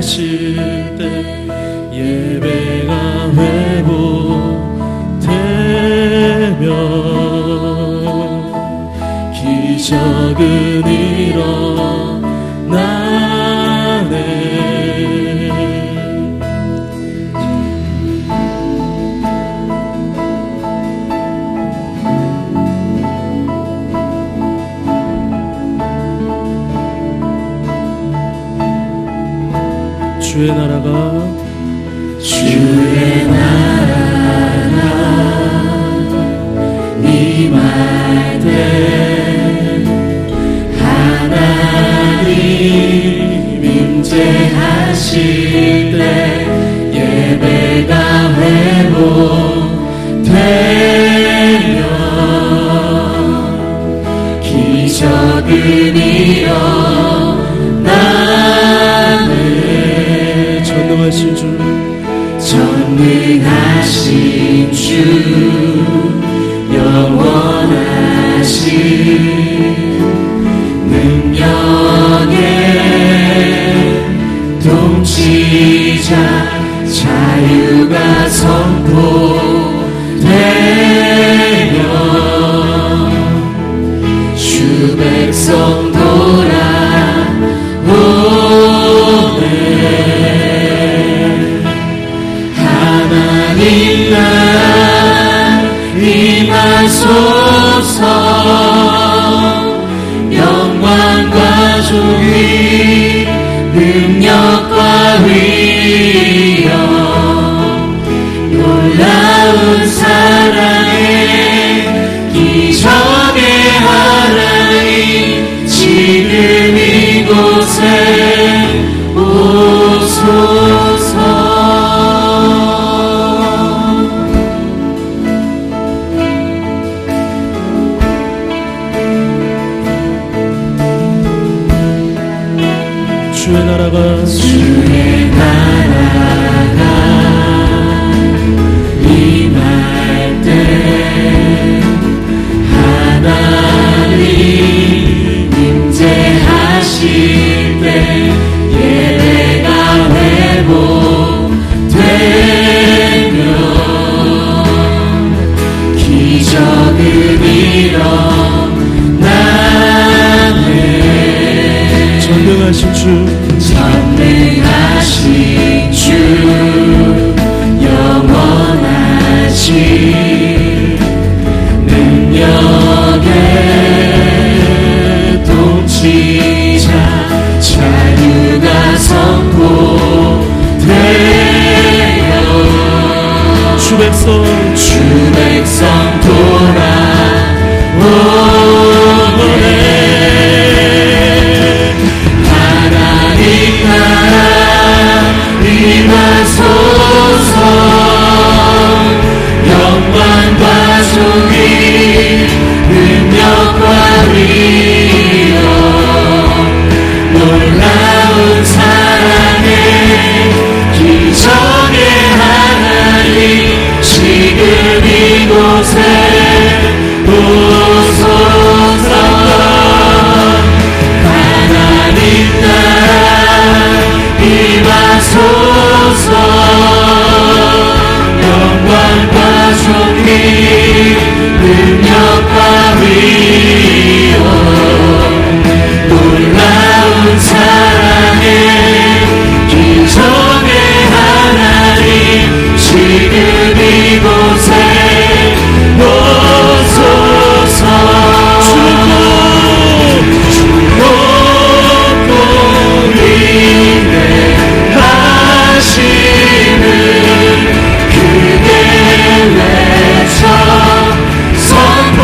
원하실 때 예배가 회복되며 기적은 일어나네. 주의 나라가 임할 때 하나님 임재하실 때 예배가 회복되며 기적은 일어나네. 전능하신 주, 전능하신 주, 영원하신 능력의 통치자, 자유가 선포되며 주 백성 돌아오네. 하나님 나라 임하소서. 영광과 존귀 능력과 위엄 놀라운 사랑의 기적의 하나님 지금 이곳에 오소서. 주의 나라가 임할 때 하나님 임재하실 때 예배가 회복되며 기적은 일어나네. 전능하신 주, 전능하신 주, 영원하신 능력의 통치자, 자유가 선포되며 주 백성 돌아오네. 하나님 나라 임하소서. 영광과 존귀 능력과 위엄 놀라운 사랑의 기적의 하나님 지금 이곳에 오소서. 하나님 나라 임하소서. 영광과 존귀 능력과 위엄 놀라운 사랑의 기적의 하나님 지금 이곳에 오소서. 주고 인내하시는 그대 외쳐 선포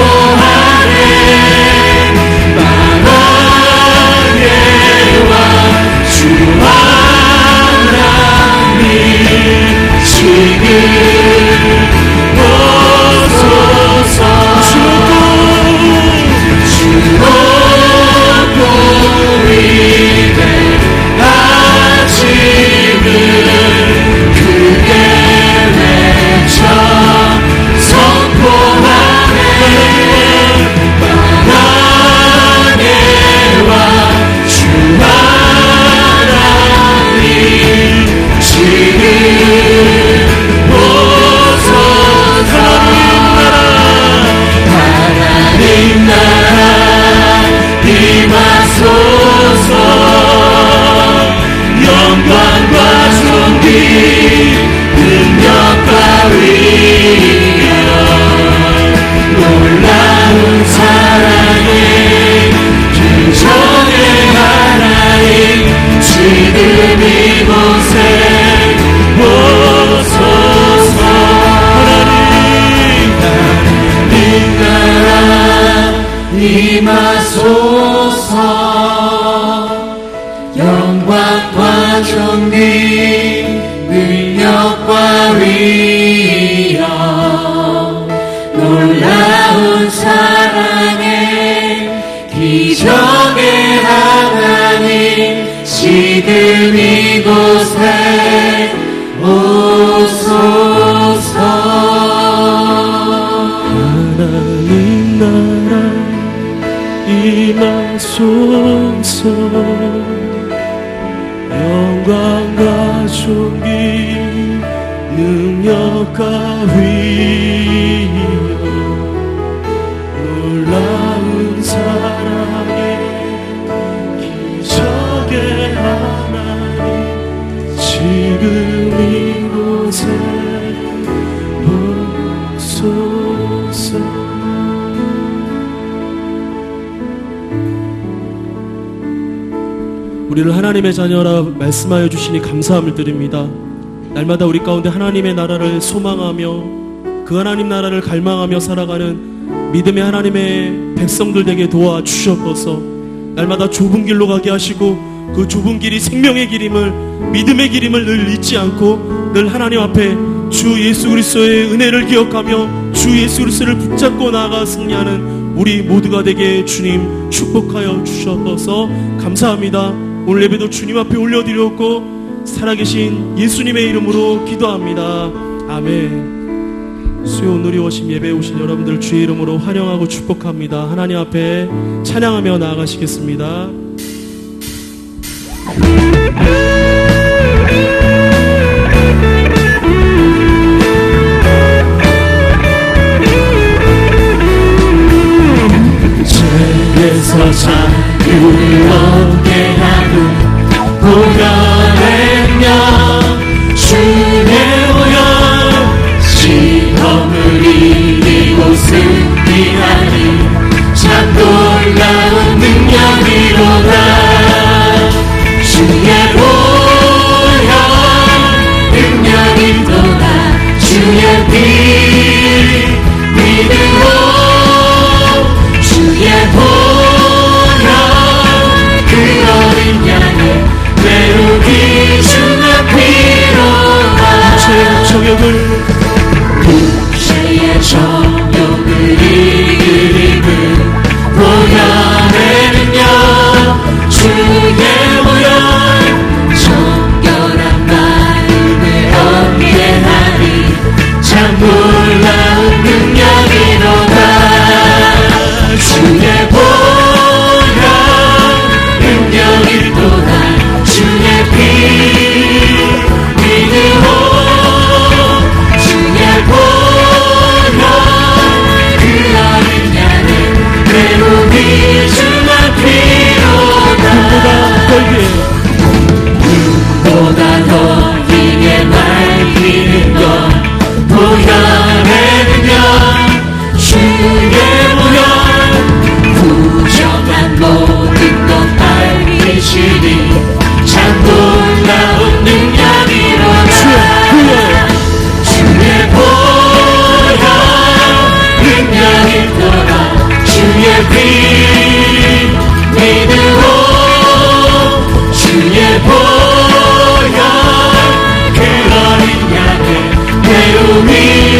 오소서. 하나님 나라 임하소서. 영광과 존귀 능력과 위엄 놀라운 사랑의 기적의 하나님 지금 이곳에 오소서. 우리를 하나님의 자녀라 말씀하여 주시니 감사함을 드립니다. 날마다 우리 가운데 하나님의 나라를 소망하며 그 하나님 나라를 갈망하며 살아가는 믿음의 하나님의 백성들 되게 도와주셔서 날마다 좁은 길로 가게 하시고 그 좁은 길이 생명의 길임을 믿음의 길임을 늘 잊지 않고 늘 하나님 앞에 주 예수 그리스도의 은혜를 기억하며 주 예수 그리스도를 붙잡고 나아가 승리하는 우리 모두가 되게 주님 축복하여 주셔서 감사합니다. 오늘 예배도 주님 앞에 올려드렸고 살아계신 예수님의 이름으로 기도합니다. 아멘. 수요 오늘이 오신 예배에 오신 여러분들 주의 이름으로 환영하고 축복합니다. 하나님 앞에 찬양하며 나아가시겠습니다. 죄에서 자유를 얻게 하는 보혈의 명 주의 보혈 시험을 이기고 승리하니 참 놀라운 능력이로다. 주의 보혈 능력이로다. 주의 피 믿음으로 주의 보혈 그 어린 양을 배우기 주의 피로다. 죄의 정욕을 죄의 정욕을 이기는 보혈의 능력 주의 보혈 정결한 마음을 얻게 하니 참 놀라운 능력이로다. 주의 보혈 능력이로다. 주의 피 믿음으로 주의 보혈 그 어린 양을 배우기 주의 피로다. 눈보다 더 힘에 밝히는 것 보혈의 능력 주의 보혈 부정한 모든 것 밝히시니 참 놀라운 능력이로다. 주의 보혈 능력이로다. 주의 피 믿음으로 주의 보혈 그 어린 양을 배우미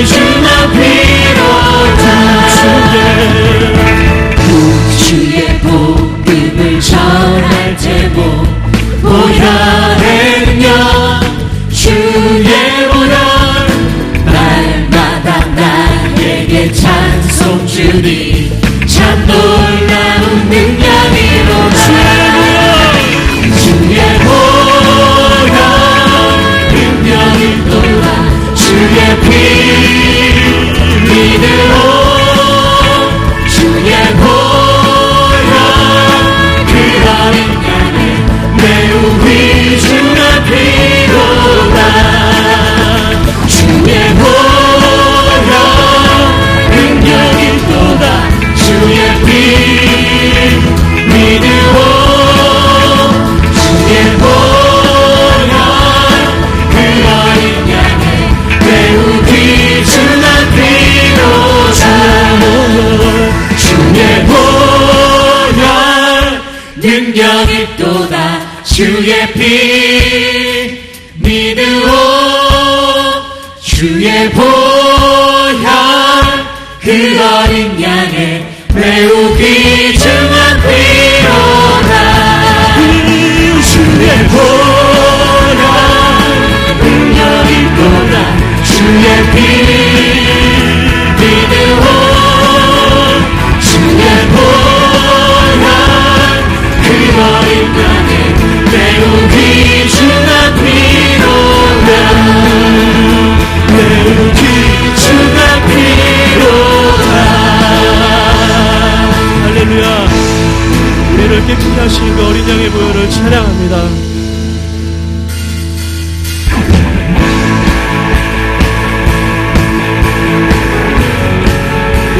주나 피로다. 주의 복음을 전할 제목 보혈의 능력 주의 보혈 날마다 나에게 찬송 주니 참 놀라운 능력이로다. 주의 보혈 능력이로다. 주의 피 믿음으로 주의 보혈 그 어린 양을 배우기 주의 피로다. 주의 보혈 능력이로다. 주의 피 믿음으로 주의 보혈 그 어린 양을 배우기 주의 피로다. 주의 보혈 능력이 또다. 주의 피 믿음으로 주의 보혈 그 어린 양을 배우기 주의 피로다. 주의 보혈 능력이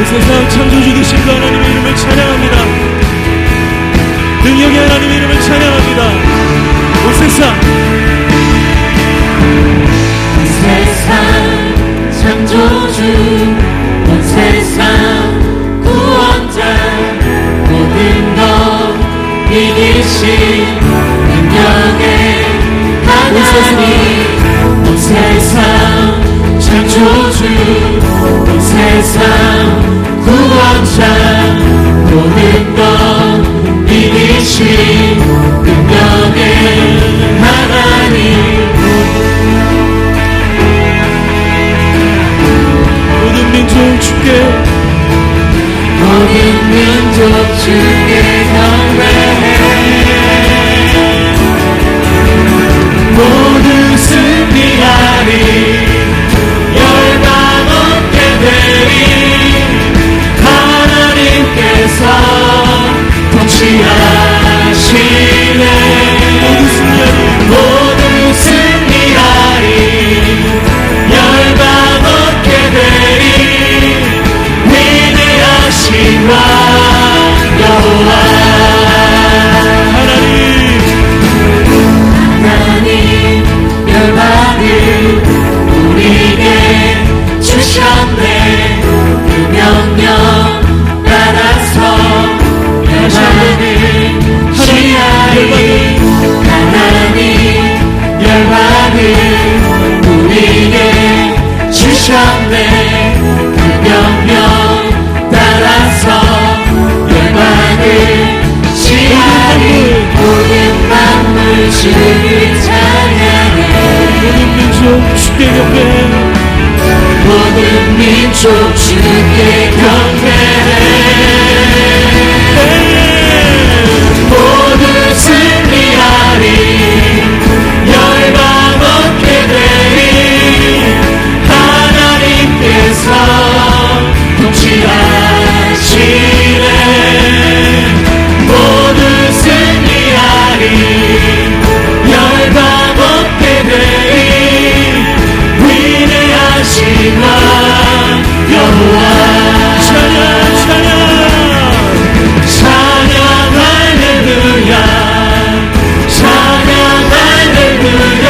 세상 창조주 되신 그 하나님의 이름을 찬양합니다. 능력의 하나님의 이름을 찬양합니다. 온 세상 창조주 온 세상 구원자 모든 것 이기신 능력의 하나님 온 세상 창조주 온 세상 구원자 모든 것 이기신 능력의 하나님 모든 민족 주께 모든 민족 주께 경배해 모두 승리하리 열방 얻게 되리 하나님께서 통치하시네 모두 승리하리 열방 얻게 되리 위대하신 왕 여호와 하나님 열방을 우리에게 주셨네 그 명령 따라서 열방을 취하리 하나님 열방을 우리에게 주셨네 그 명령 따라서 열방을 취하리 모든 만물 주를 찬양해 모든 민족 주께 경배해 모든 민족 주께 경배해 모두 승리하리 열방 얻게 되리 하나님께서 통치하시네 모두 승리하리 열방 얻게 되리 위대하신 왕 여호와 찬양 찬양 찬양 할렐루야 찬양 할렐루야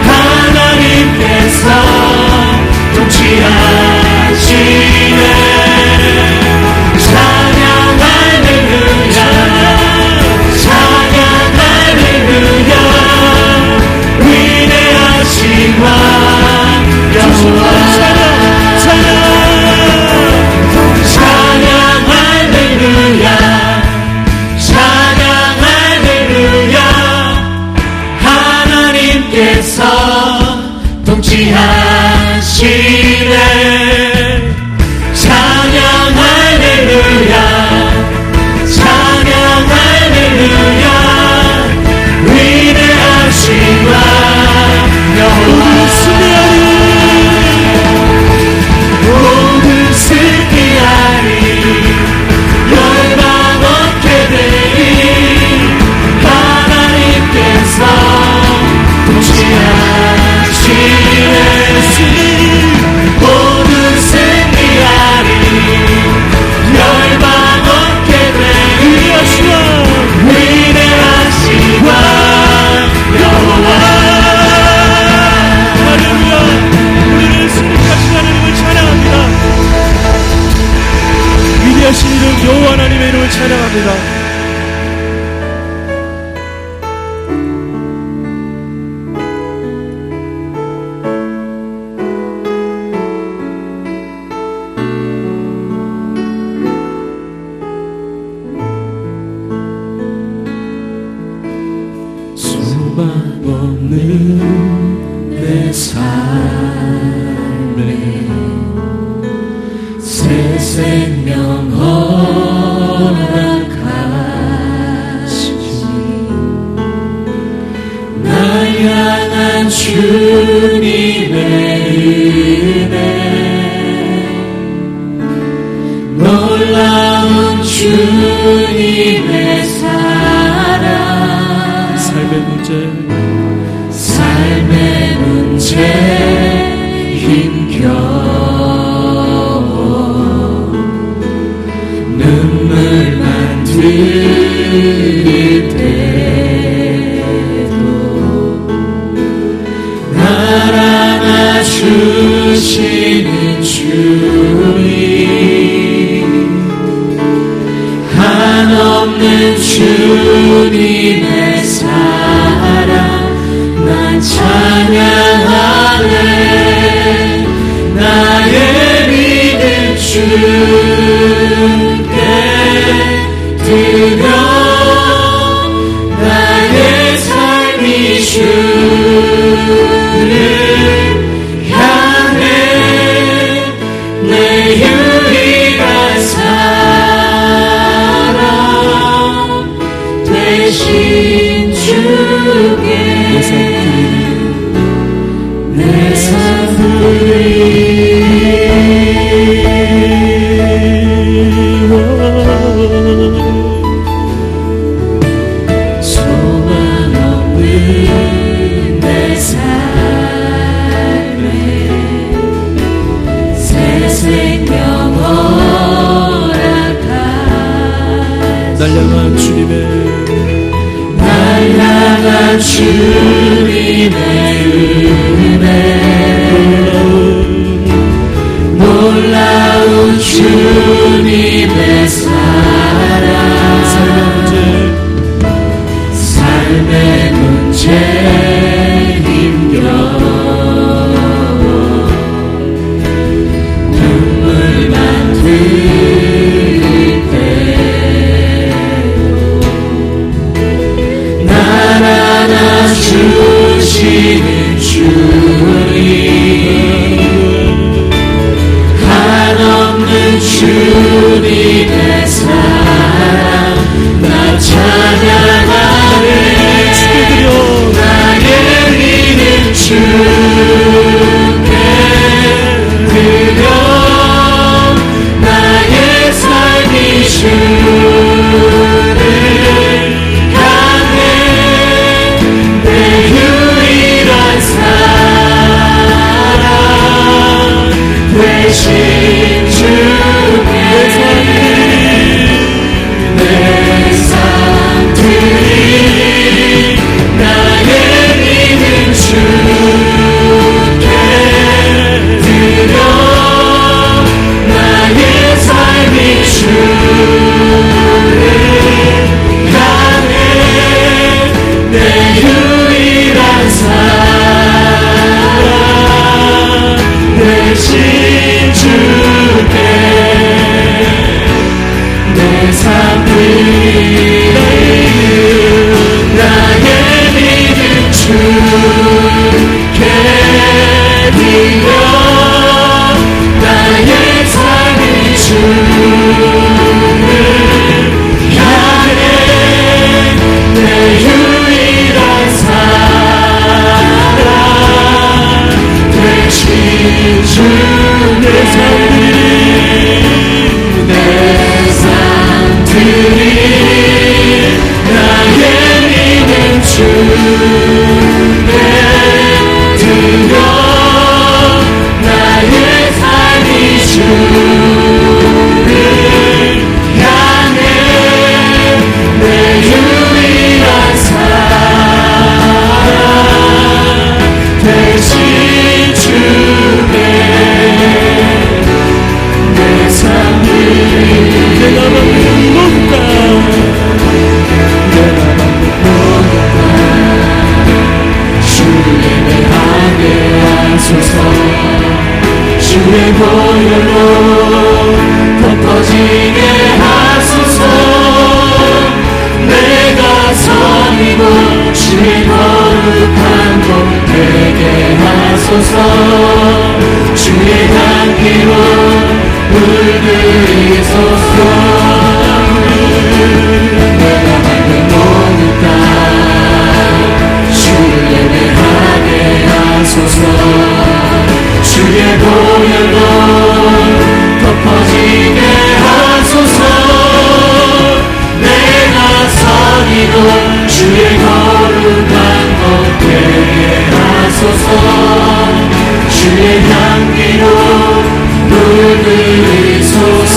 하나님께서 통치하시네 찬양 할렐루야 찬양 할렐루야 위대하신 왕 여호와 찬양 할렐루야 찬양 할렐루야 하나님께서 통치하시네 찬양 할렐루야 찬양 할렐루야 위대하신 왕 여호와 모두 승리하리 열방 얻게 되리 하나님께서 통치하시네 모두 승리하리 열방 얻게 되리 위대하신 왕 여호와 할렐루야 우리를 승리하신 하나님을 찬양합니다. 위대하신 이름 여호와 하나님의 이름을 찬양합니다. 소망 없는 내 삶에 새 생명 허락하시니 날 향한 주님의 은혜 놀라운 주님의 사랑 삶의 문제 힘겨워 주시는 주님 한없는 주님의 사랑 난 찬양하네 나의 믿음 주께 드려 나의 삶이 주를 향해 내 유일한 사랑 되신 주께 내 삶 소망 없는 내 삶에 새 생명 허락한 날 향한 주님의 은혜 놀라운 주님의 사랑 삶의 문제 힘겨워 눈물만 흘릴 때도 날 안아주시는 주님 한없는 주님의 사랑 나 찬양하네 나의 믿음 주께 드려 나의 삶이 주를 향해 내 유일한 사랑 되신 주께 내 삶들이 나의 믿음 주께 드려 나의 삶이 주를 향해 내 유일한 사랑 되신 주께 내 삶들이 나의 믿음 주께 드려 나의 삶이 주를 향해 내 유일한 사랑 되신 주의 삶들이 내 삶들이 나의 믿음 주께 드려 나의 삶이 주를 향해 내 유일한 사랑 되신 주께 내 삶들이 내가 받는 것과 주의 예배하게 하소서 주의 보혈로 덮어지게 하소서 내가 선이고 주의 거룩한 곳 되게 하소서 주의 향기로 물들이소서 내가 만든 모든 땅 주를 예배하게 하소서 주의 보혈로 덮어지게 하소서 내가 선이고 주의 거룩한 곳 되게 하소서 주의 향기로 물들이소서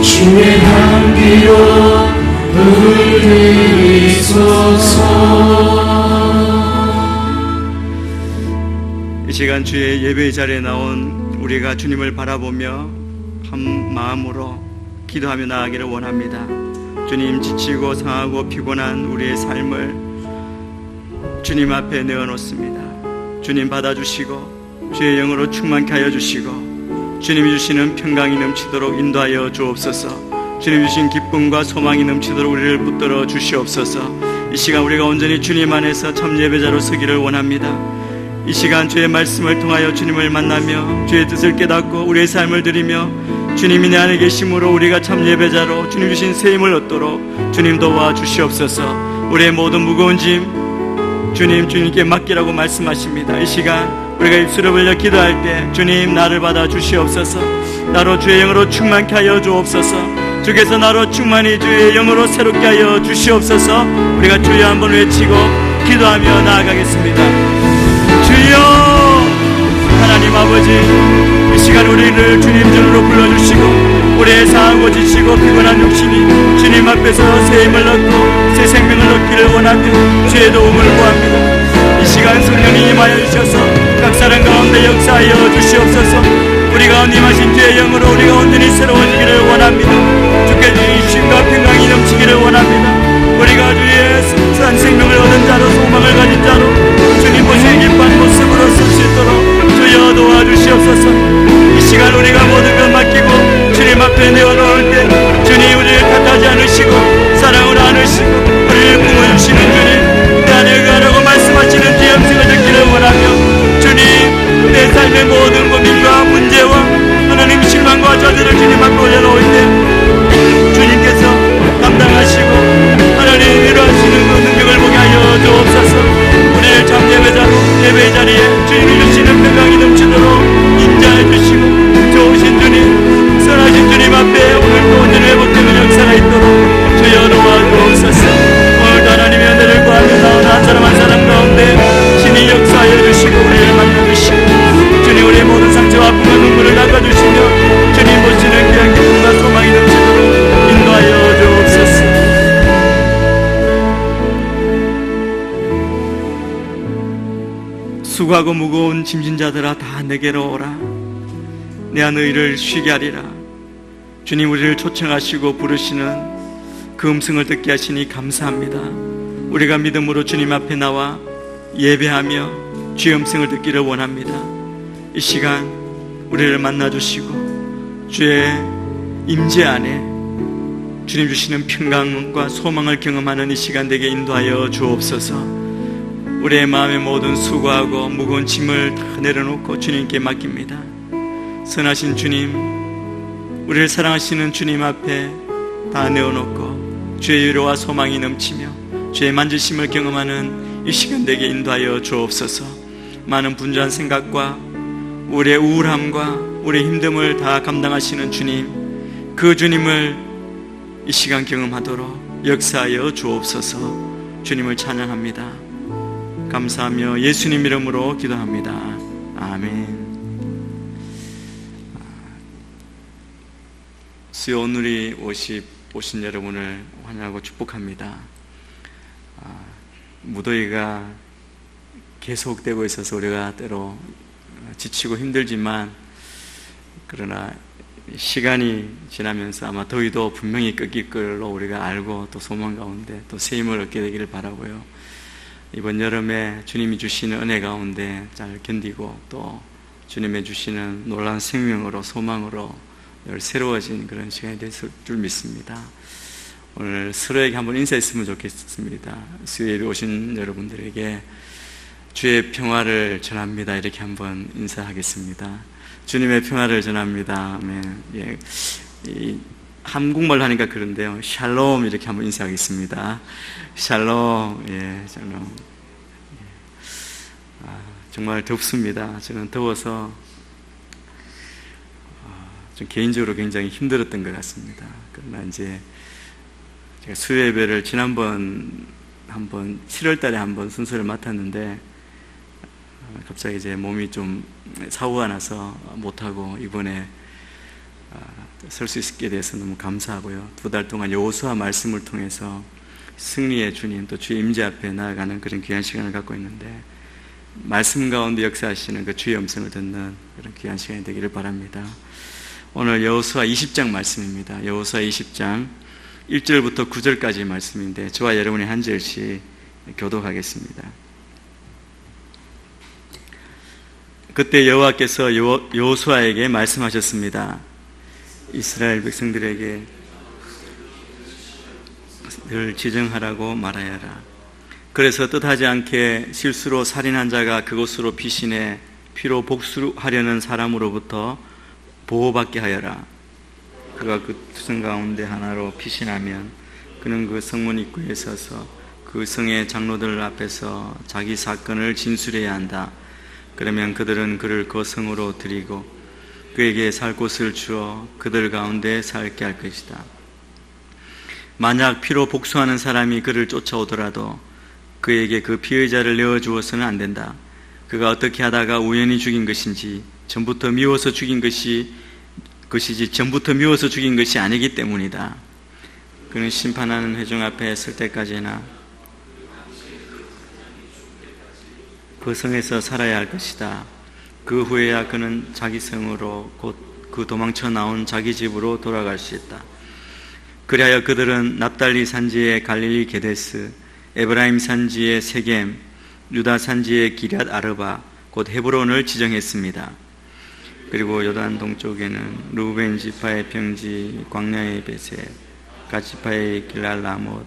주의 향기로 물들이소서 시간 주의 예배의 자리에 나온 우리가 주님을 바라보며 한 마음으로 기도하며 나아가기를 원합니다. 주님, 지치고 상하고 피곤한 우리의 삶을 주님 앞에 내어놓습니다. 주님 받아주시고 주의 영으로 충만케 하여 주시고 주님이 주시는 평강이 넘치도록 인도하여 주옵소서. 주님 주신 기쁨과 소망이 넘치도록 우리를 붙들어 주시옵소서. 이 시간 우리가 온전히 주님 안에서 참 예배자로 서기를 원합니다. 이 시간 주의 말씀을 통하여 주님을 만나며 주의 뜻을 깨닫고 우리의 삶을 드리며 주님이 내 안에 계심으로 우리가 참 예배자로 주님 주신 새 힘을 얻도록 주님 도와 주시옵소서. 우리의 모든 무거운 짐 주님께 맡기라고 말씀하십니다. 이 시간 우리가 입술을 벌려 기도할 때 주님, 나를 받아 주시옵소서. 나로 주의 영으로 충만케 하여 주옵소서. 주께서 나로 충만히 주의 영으로 새롭게 하여 주시옵소서. 우리가 주여 한번 외치고 기도하며 나아가겠습니다. 주여, 하나님 아버지, 이 시간 우리를 주님 전으로 불러주시고 우리의 상하고 지치고 피곤한 육신이 주님 앞에서 새 힘을 얻고 새 생명을 얻기를 원하며 주의 도움을 구합니다. 이 시간 성령이 임하여 주셔서 각 사람 가운데 역사하여 주시옵소서. 우리 가운데 임하신 주의 영으로 우리가 온전히 새로워지기를 원합니다. 주께 주신 쉼과 평강이 넘치기를 원합니다. 우리가 주의 산 생명을 얻은 자로 소망을 가진 자로 주님 보시기 기뻐한 모습으로 설 수 있도록 주여 도와주시옵소서. 이 시간 우리가 모든 것 맡기고 주님 앞에 내어놓을 때 주님 우리를 탓하지 않으시고 사랑을 안으시고 우리를 품어주시는 주님, 내 안에 가라고 말씀하시는 주의 음성을 듣기를 원하며 주님, 내 삶의 모든 고민과 문제와 하나님 실망과 좌절을 주님 앞에 올려놓을 때 주님께서 감당하시고 하나님 위로하시는 그 능력을 보게 하여 주옵소서. 우리를 참 예배자로 예배의 자리에 주님이 주시는 평강이 넘치도록 인자해 주시고 좋으신 주님, 선하신 주님 앞에 오늘도 온전히 회복되는 역사가 있도록 주여 도와주옵소서. 오늘도 하나님의 은혜를 구하며 나온 한 사람 한 사람 가운데 신이 역사하여 주시고 우리를 만나주시고 주님, 우리의 모든 상처와 아픔과 눈물을 닦아주시며 주님 보시는 귀한 기쁨과 소망이 넘치도록 인도하여 주옵소서. 수고하고 무거운 짐진 자들아, 다 내게로 오라. 내가 너희를 쉬게 하리라. 주님, 우리를 초청하시고 부르시는 그 음성을 듣게 하시니 감사합니다. 우리가 믿음으로 주님 앞에 나와 예배하며 주의 음성을 듣기를 원합니다. 이 시간 우리를 만나주시고 주의 임재 안에 주님 주시는 평강과 소망을 경험하는 이 시간 되게 인도하여 주옵소서. 우리의 마음의 모든 수고하고 무거운 짐을 다 내려놓고 주님께 맡깁니다. 선하신 주님, 우리를 사랑하시는 주님 앞에 다 내어놓고 주의 위로와 소망이 넘치며 주의 만지심을 경험하는 이 시간 되게 인도하여 주옵소서. 많은 분주한 생각과 우리의 우울함과 우리의 힘듦을 다 감당하시는 주님, 그 주님을 이 시간 경험하도록 역사하여 주옵소서. 주님을 찬양합니다. 감사하며 예수님 이름으로 기도합니다. 아멘. 수요 오늘이 오신 여러분을 환영하고 축복합니다. 무더위가 계속되고 있어서 우리가 때로 지치고 힘들지만, 그러나 시간이 지나면서 아마 더위도 분명히 꺾일 걸로 우리가 알고 또 소망 가운데 또 새 힘을 얻게 되기를 바라고요. 이번 여름에 주님이 주시는 은혜 가운데 잘 견디고 또 주님의 주시는 놀라운 생명으로 소망으로 늘 새로워진 그런 시간이 됐을 줄 믿습니다. 오늘 서로에게 한번 인사했으면 좋겠습니다. 수요일에 오신 여러분들에게 주의 평화를 전합니다. 이렇게 한번 인사하겠습니다. 주님의 평화를 전합니다. 아멘. 예. 한국말로 하니까 그런데요. 샬롬 이렇게 한번 인사하겠습니다. 샬롬. 예, 샬롬. 정말 덥습니다. 저는 더워서 좀 개인적으로 굉장히 힘들었던 것 같습니다. 그러나 이제 제가 수요 예배를 지난번 7월 달에 한번 순서를 맡았는데 갑자기 이제 몸이 좀 사고가 나서 못하고 이번에 설 수 있게 돼서 너무 감사하고요. 2달 동안 여호수아 말씀을 통해서 승리의 주님 또 주의 임재 앞에 나아가는 그런 귀한 시간을 갖고 있는데 말씀 가운데 역사하시는 그 주의 음성을 듣는 그런 귀한 시간이 되기를 바랍니다. 오늘 여호수아 20장 말씀입니다. 여호수아 20장 1절부터 9절까지 말씀인데 저와 여러분이 한 절씩 교독하겠습니다. 그때 여호와께서 여호수아에게 말씀하셨습니다. 이스라엘 백성들에게 늘 지정하라고 말하여라. 그래서 뜻하지 않게 실수로 살인한 자가 그곳으로 피신해 피로 복수하려는 사람으로부터 보호받게 하여라. 그가 그 투성 가운데 하나로 피신하면 그는 그 성문 입구에 서서 그 성의 장로들 앞에서 자기 사건을 진술해야 한다. 그러면 그들은 그를 그 성으로 들이고 그에게 살 곳을 주어 그들 가운데 살게 할 것이다. 만약 피로 복수하는 사람이 그를 쫓아오더라도 그에게 그 피의자를 내어주어서는 안 된다. 그가 어떻게 하다가 우연히 죽인 것인지 전부터 미워서 죽인 것이지 전부터 미워서 죽인 것이 아니기 때문이다. 그는 심판하는 회중 앞에 설 때까지나 그 성에서 살아야 할 것이다. 그 후에야 그는 자기 성으로 곧 그 도망쳐 나온 자기 집으로 돌아갈 수 있다. 그리하여 그들은 납달리 산지의 갈릴리 게데스, 에브라임 산지의 세겜, 유다 산지의 기럇 아르바, 곧 헤브론을 지정했습니다. 그리고 요단 동쪽에는 루벤 지파의 평지 광야의 베세, 갓 지파의 길랄 라못,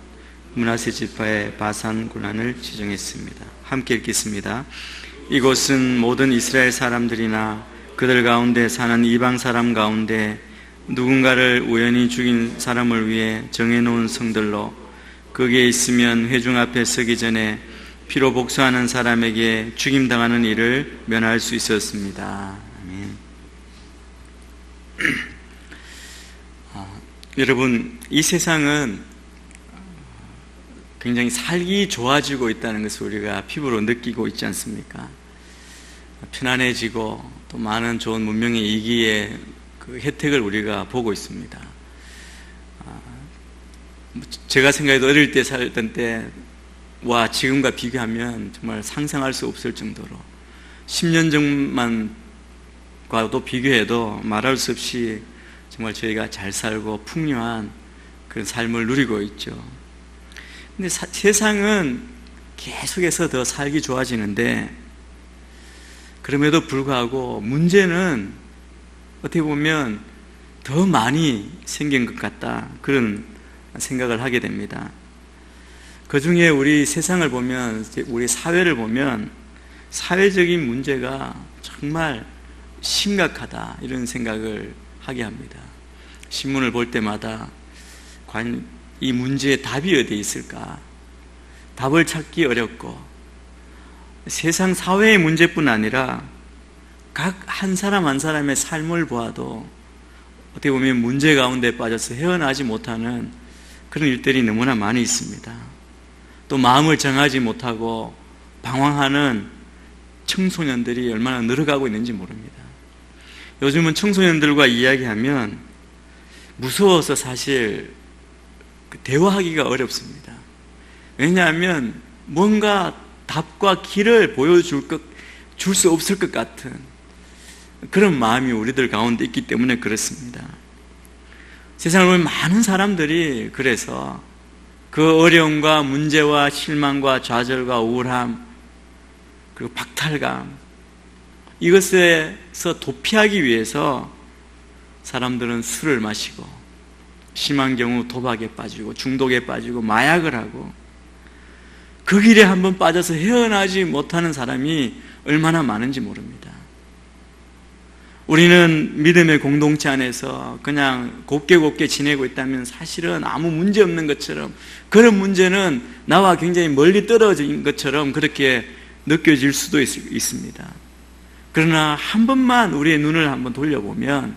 므낫세 지파의 바산 고란을 지정했습니다. 함께 읽겠습니다. 이곳은 모든 이스라엘 사람들이나 그들 가운데 사는 이방 사람 가운데 누군가를 우연히 죽인 사람을 위해 정해놓은 성들로 거기에 있으면 회중 앞에 서기 전에 피로 복수하는 사람에게 죽임당하는 일을 면할 수 있었습니다. 아멘. 여러분, 이 세상은 굉장히 살기 좋아지고 있다는 것을 우리가 피부로 느끼고 있지 않습니까? 편안해지고 또 많은 좋은 문명의 이기의 그 혜택을 우리가 보고 있습니다. 제가 생각해도 어릴 때 살던 때와 지금과 비교하면 정말 상상할 수 없을 정도로 10년 전만과도 비교해도 말할 수 없이 정말 저희가 잘 살고 풍요한 그런 삶을 누리고 있죠. 근데 세상은 계속해서 더 살기 좋아지는데 그럼에도 불구하고 문제는 어떻게 보면 더 많이 생긴 것 같다, 그런 생각을 하게 됩니다. 그 중에 우리 세상을 보면, 우리 사회를 보면 사회적인 문제가 정말 심각하다, 이런 생각을 하게 합니다. 신문을 볼 때마다 과연 이 문제의 답이 어디에 있을까? 답을 찾기 어렵고, 세상 사회의 문제뿐 아니라 각 한 사람 한 사람의 삶을 보아도 어떻게 보면 문제 가운데 빠져서 헤어나지 못하는 그런 일들이 너무나 많이 있습니다. 또 마음을 정하지 못하고 방황하는 청소년들이 얼마나 늘어가고 있는지 모릅니다. 요즘은 청소년들과 이야기하면 무서워서 사실 대화하기가 어렵습니다. 왜냐하면 뭔가 답과 길을 보여줄 수 없을 것 같은 그런 마음이 우리들 가운데 있기 때문에 그렇습니다. 세상을 보면 많은 사람들이 그래서 그 어려움과 문제와 실망과 좌절과 우울함 그리고 박탈감, 이것에서 도피하기 위해서 사람들은 술을 마시고, 심한 경우 도박에 빠지고 중독에 빠지고 마약을 하고, 그 길에 한번 빠져서 헤어나지 못하는 사람이 얼마나 많은지 모릅니다. 우리는 믿음의 공동체 안에서 그냥 곱게 지내고 있다면 사실은 아무 문제 없는 것처럼, 그런 문제는 나와 굉장히 멀리 떨어진 것처럼 그렇게 느껴질 수도 있습니다. 그러나 한 번만 우리의 눈을 한번 돌려보면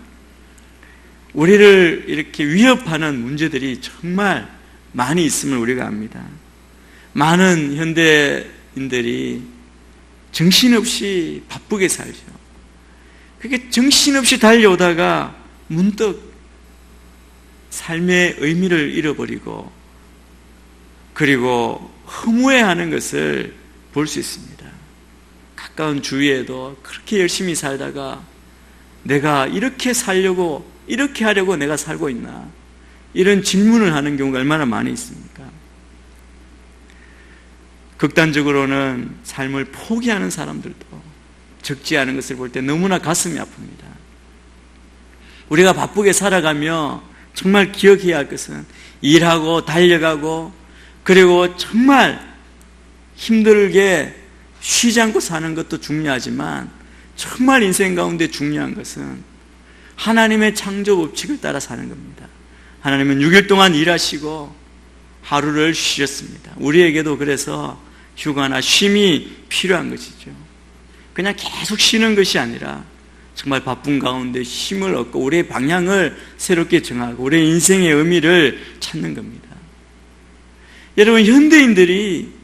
우리를 이렇게 위협하는 문제들이 정말 많이 있음을 우리가 압니다. 많은 현대인들이 정신없이 바쁘게 살죠. 그게 정신없이 달려오다가 문득 삶의 의미를 잃어버리고, 그리고 허무해하는 것을 볼 수 있습니다. 가까운 주위에도 그렇게 열심히 살다가 내가 이렇게 살려고, 이렇게 하려고 내가 살고 있나, 이런 질문을 하는 경우가 얼마나 많이 있습니까? 극단적으로는 삶을 포기하는 사람들도 적지 않은 것을 볼 때 너무나 가슴이 아픕니다. 우리가 바쁘게 살아가며 정말 기억해야 할 것은 일하고 달려가고, 그리고 정말 힘들게 쉬지 않고 사는 것도 중요하지만 정말 인생 가운데 중요한 것은 하나님의 창조 법칙을 따라 사는 겁니다. 하나님은 6일 동안 일하시고 하루를 쉬셨습니다. 우리에게도 그래서 휴가나 쉼이 필요한 것이죠. 그냥 계속 쉬는 것이 아니라 정말 바쁜 가운데 힘을 얻고 우리의 방향을 새롭게 정하고 우리의 인생의 의미를 찾는 겁니다. 여러분, 현대인들이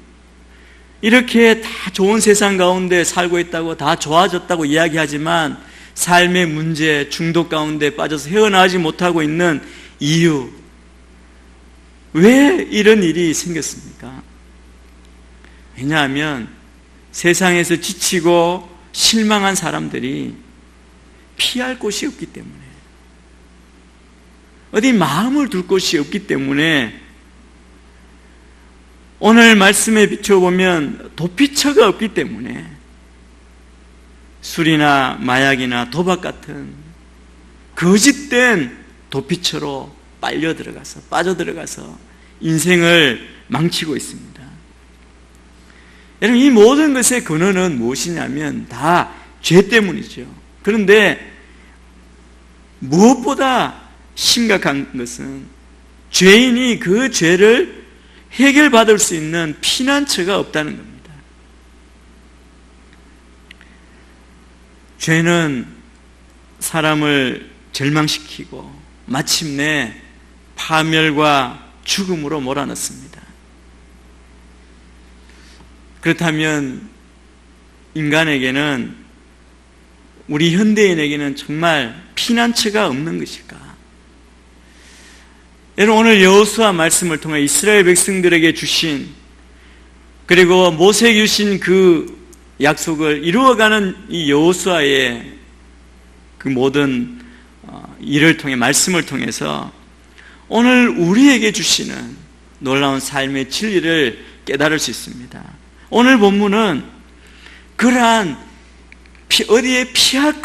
이렇게 다 좋은 세상 가운데 살고 있다고, 다 좋아졌다고 이야기하지만 삶의 문제, 중독 가운데 빠져서 헤어나오지 못하고 있는 이유, 왜 이런 일이 생겼습니까? 왜냐하면 세상에서 지치고 실망한 사람들이 피할 곳이 없기 때문에, 어디 마음을 둘 곳이 없기 때문에, 오늘 말씀에 비춰보면 도피처가 없기 때문에 술이나 마약이나 도박 같은 거짓된 도피처로 빠져들어가서 인생을 망치고 있습니다. 여러분, 이 모든 것의 근원은 무엇이냐면 다 죄 때문이죠. 그런데 무엇보다 심각한 것은 죄인이 그 죄를 해결받을 수 있는 피난처가 없다는 겁니다. 죄는 사람을 절망시키고 마침내 파멸과 죽음으로 몰아넣습니다. 그렇다면 인간에게는, 우리 현대인에게는 정말 피난처가 없는 것일까? 여러분, 오늘 여호수아 말씀을 통해 이스라엘 백성들에게 주신, 그리고 모세에게 주신 그 약속을 이루어가는 이 여호수아의 그 모든 일을 통해, 말씀을 통해서 오늘 우리에게 주시는 놀라운 삶의 진리를 깨달을 수 있습니다. 오늘 본문은 그러한 어디에 피할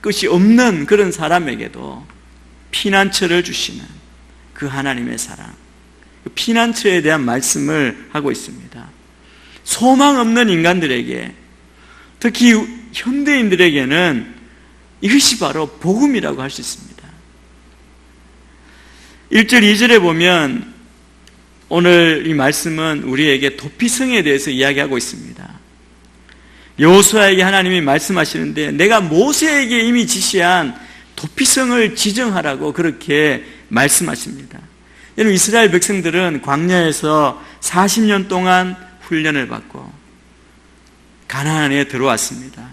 것이 없는 그런 사람에게도 피난처를 주시는 그 하나님의 사랑, 그 피난처에 대한 말씀을 하고 있습니다. 소망 없는 인간들에게, 특히 현대인들에게는 이것이 바로 복음이라고 할 수 있습니다. 1절 2절에 보면 오늘 이 말씀은 우리에게 도피성에 대해서 이야기하고 있습니다. 여호수아에게 하나님이 말씀하시는데, 내가 모세에게 이미 지시한 도피성을 지정하라고 그렇게 말씀하십니다. 여러분, 이스라엘 백성들은 광야에서 40년 동안 훈련을 받고 가나안에 들어왔습니다.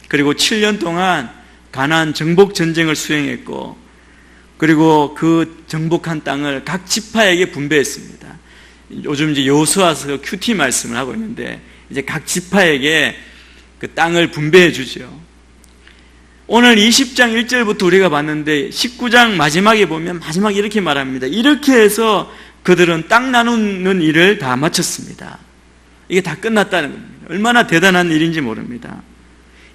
그리고 7년 동안 가나안 정복 전쟁을 수행했고, 그리고 그 정복한 땅을 각 지파에게 분배했습니다. 요즘 이제 여호수아서 큐티 말씀을 하고 있는데, 이제 각 지파에게 그 땅을 분배해 주죠. 오늘 20장 1절부터 우리가 봤는데 19장 마지막에 보면 마지막에 이렇게 말합니다. 이렇게 해서 그들은 땅 나누는 일을 다 마쳤습니다. 이게 다 끝났다는 겁니다. 얼마나 대단한 일인지 모릅니다.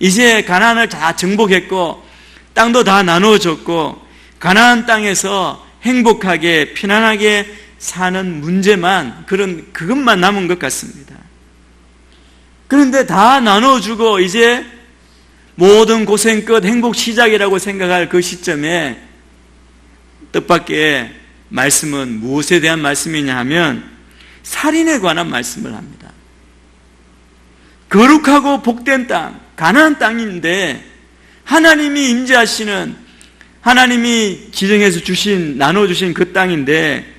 이제 가나안을 다 정복했고 땅도 다 나누어졌고 가나안 땅에서 행복하게 편안하게 사는 문제만, 그것만 남은 것 같습니다. 그런데 다 나눠주고 이제 모든 고생 끝, 행복 시작이라고 생각할 그 시점에 뜻밖의 말씀은 무엇에 대한 말씀이냐 하면 살인에 관한 말씀을 합니다. 거룩하고 복된 땅, 가나안 땅인데 하나님이 임재하시는, 하나님이 지정해서 나눠주신 그 땅인데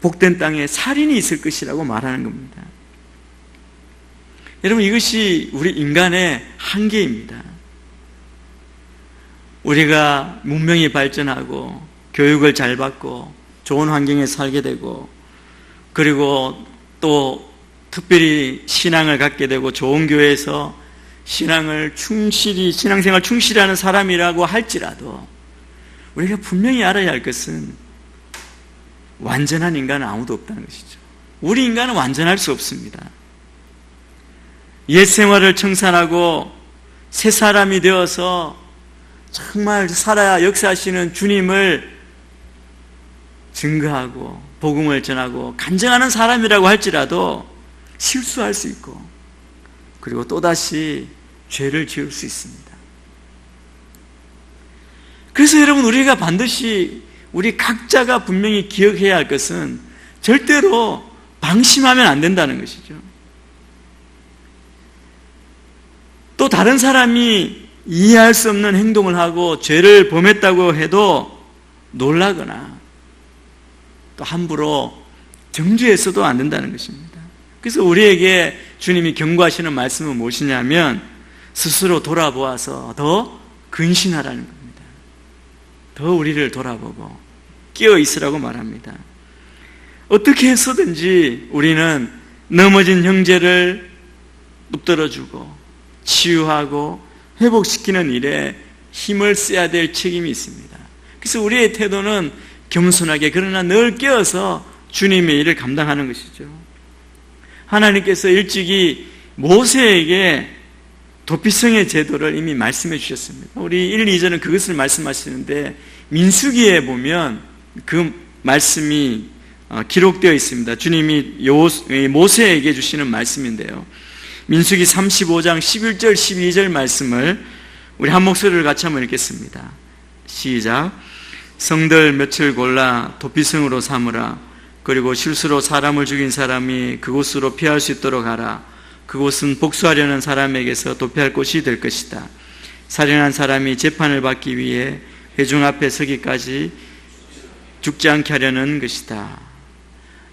복된 땅에 살인이 있을 것이라고 말하는 겁니다. 여러분, 이것이 우리 인간의 한계입니다. 우리가 문명이 발전하고 교육을 잘 받고 좋은 환경에 살게 되고, 그리고 또 특별히 신앙을 갖게 되고 좋은 교회에서 신앙생활 충실히 하는 사람이라고 할지라도 우리가 분명히 알아야 할 것은 완전한 인간은 아무도 없다는 것이죠. 우리 인간은 완전할 수 없습니다. 옛 생활을 청산하고 새 사람이 되어서 정말 살아야 역사하시는 주님을 증거하고 복음을 전하고 간증하는 사람이라고 할지라도 실수할 수 있고 그리고 또다시 죄를 지을 수 있습니다. 그래서 여러분, 우리가 반드시 우리 각자가 분명히 기억해야 할 것은 절대로 방심하면 안 된다는 것이죠. 또 다른 사람이 이해할 수 없는 행동을 하고 죄를 범했다고 해도 놀라거나 또 함부로 정죄해서도 안 된다는 것입니다. 그래서 우리에게 주님이 경고하시는 말씀은 무엇이냐면 스스로 돌아보아서 더 근신하라는 겁니다. 더 우리를 돌아보고 깨어 있으라고 말합니다. 어떻게 해서든지 우리는 넘어진 형제를 붙들어주고 치유하고 회복시키는 일에 힘을 써야 될 책임이 있습니다. 그래서 우리의 태도는 겸손하게 그러나 늘 깨어서 주님의 일을 감당하는 것이죠. 하나님께서 일찍이 모세에게 도피성의 제도를 이미 말씀해 주셨습니다. 우리 1, 2절은 그것을 말씀하시는데 민수기에 보면 그 말씀이 기록되어 있습니다. 주님이 모세에게 주시는 말씀인데요. 민수기 35장 11절 12절 말씀을 우리 한 목소리를 같이 한번 읽겠습니다. 시작. 성들 며칠 골라 도피성으로 삼으라. 그리고 실수로 사람을 죽인 사람이 그곳으로 피할 수 있도록 하라. 그곳은 복수하려는 사람에게서 도피할 곳이 될 것이다. 살인한 사람이 재판을 받기 위해 회중 앞에 서기까지 죽지 않게 하려는 것이다.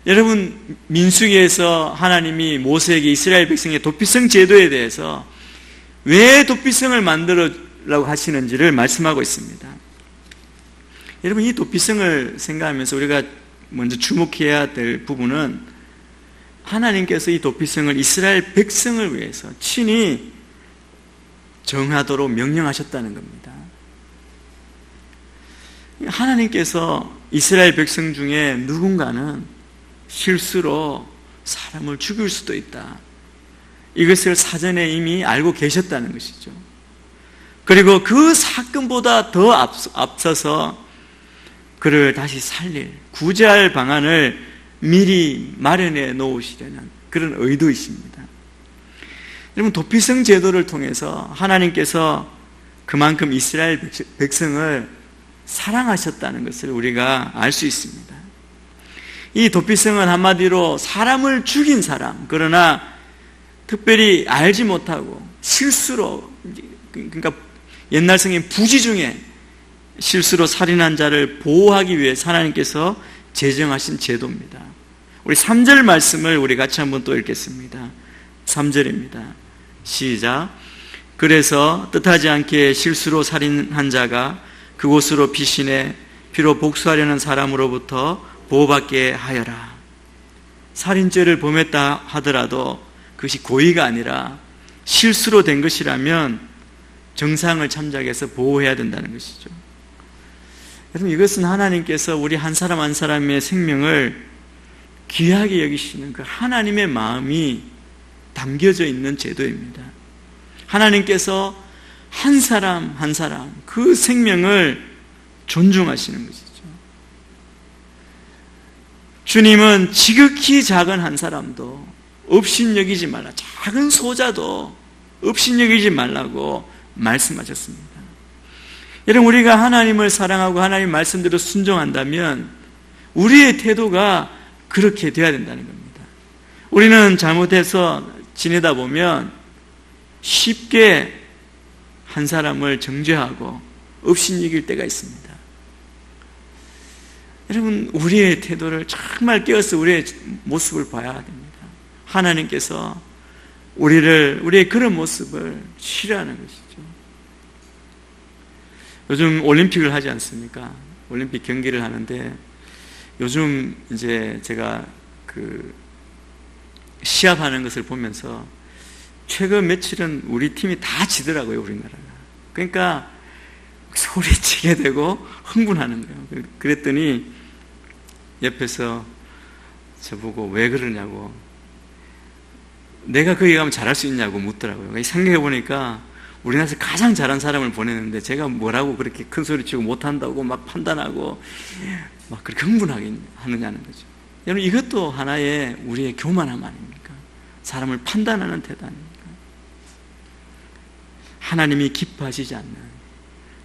여러분, 민수기에서 하나님이 모세에게 이스라엘 백성의 도피성 제도에 대해서 왜 도피성을 만들으라고 하시는지를 말씀하고 있습니다. 여러분, 이 도피성을 생각하면서 우리가 먼저 주목해야 될 부분은 하나님께서 이 도피성을 이스라엘 백성을 위해서 친히 정하도록 명령하셨다는 겁니다. 하나님께서 이스라엘 백성 중에 누군가는 실수로 사람을 죽일 수도 있다. 이것을 사전에 이미 알고 계셨다는 것이죠. 그리고 그 사건보다 더 앞서서 그를 다시 살릴, 구제할 방안을 미리 마련해 놓으시려는 그런 의도이십니다. 여러분, 도피성 제도를 통해서 하나님께서 그만큼 이스라엘 백성을 사랑하셨다는 것을 우리가 알 수 있습니다. 이 도피성은 한마디로 사람을 죽인 사람, 그러나 특별히 알지 못하고 실수로, 그러니까 옛날 성인 부지 중에 실수로 살인한 자를 보호하기 위해 하나님께서 제정하신 제도입니다. 우리 3절 말씀을 우리 같이 한번 또 읽겠습니다. 3절입니다. 시작. 그래서 뜻하지 않게 실수로 살인한 자가 그곳으로 피신해 피로 복수하려는 사람으로부터 보호받게 하여라. 살인죄를 범했다 하더라도 그것이 고의가 아니라 실수로 된 것이라면 정상을 참작해서 보호해야 된다는 것이죠. 여러분, 이것은 하나님께서 우리 한 사람 한 사람의 생명을 귀하게 여기시는 그 하나님의 마음이 담겨져 있는 제도입니다. 하나님께서 한 사람 한 사람 그 생명을 존중하시는 것이죠. 주님은 지극히 작은 한 사람도 업신여기지 말라, 작은 소자도 업신여기지 말라고 말씀하셨습니다. 여러분, 우리가 하나님을 사랑하고 하나님 말씀대로 순종한다면 우리의 태도가 그렇게 되어야 된다는 겁니다. 우리는 잘못해서 지내다 보면 쉽게 한 사람을 정죄하고 업신여길 때가 있습니다. 여러분, 우리의 태도를 정말 깨어서 우리의 모습을 봐야 됩니다. 하나님께서 우리의 그런 모습을 싫어하는 것이죠. 요즘 올림픽을 하지 않습니까? 올림픽 경기를 하는데 요즘 이제 제가 시합하는 것을 보면서 최근 며칠은 우리 팀이 다 지더라고요, 우리나라가. 그러니까 소리치게 되고 흥분하는 거예요. 그랬더니 옆에서 저보고 왜 그러냐고, 내가 거기 가면 잘할 수 있냐고 묻더라고요. 생각해 보니까 우리나라에서 가장 잘한 사람을 보내는데 제가 뭐라고 그렇게 큰 소리 치고 못한다고 막 판단하고 막 그렇게 흥분하게 하느냐는 거죠. 여러분, 이것도 하나의 우리의 교만함 아닙니까? 사람을 판단하는 태도 아닙니까? 하나님이 기뻐하시지 않는,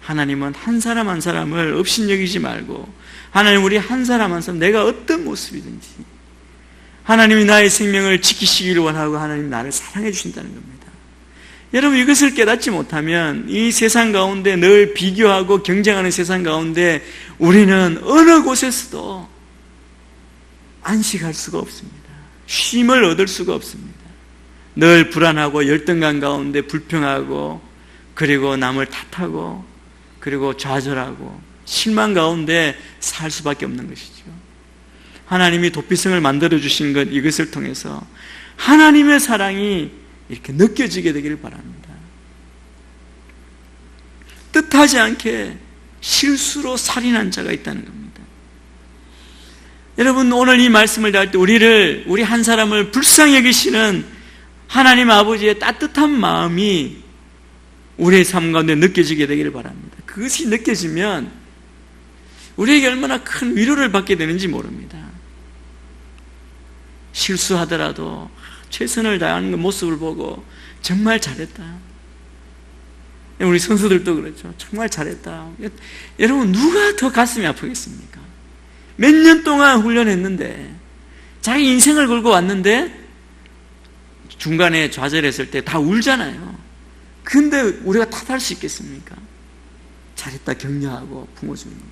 하나님은 한 사람 한 사람을 업신여기지 말고, 하나님 우리 한 사람 한 사람 내가 어떤 모습이든지 하나님이 나의 생명을 지키시기를 원하고 하나님 나를 사랑해 주신다는 겁니다. 여러분, 이것을 깨닫지 못하면 이 세상 가운데 늘 비교하고 경쟁하는 세상 가운데 우리는 어느 곳에서도 안식할 수가 없습니다. 쉼을 얻을 수가 없습니다. 늘 불안하고 열등감 가운데 불평하고, 그리고 남을 탓하고, 그리고 좌절하고 실망 가운데 살 수밖에 없는 것이죠. 하나님이 도피성을 만들어 주신 것, 이것을 통해서 하나님의 사랑이 이렇게 느껴지게 되기를 바랍니다. 뜻하지 않게 실수로 살인한 자가 있다는 겁니다. 여러분, 오늘 이 말씀을 할 때 우리 한 사람을 불쌍히 여기시는 하나님 아버지의 따뜻한 마음이 우리의 삶 가운데 느껴지게 되기를 바랍니다. 그것이 느껴지면 우리에게 얼마나 큰 위로를 받게 되는지 모릅니다. 실수하더라도 최선을 다하는 모습을 보고 정말 잘했다. 우리 선수들도 그렇죠. 정말 잘했다. 여러분, 누가 더 가슴이 아프겠습니까? 몇 년 동안 훈련했는데, 자기 인생을 걸고 왔는데 중간에 좌절했을 때 다 울잖아요. 근데 우리가 탓할 수 있겠습니까? 잘했다 격려하고 품어주는 거죠.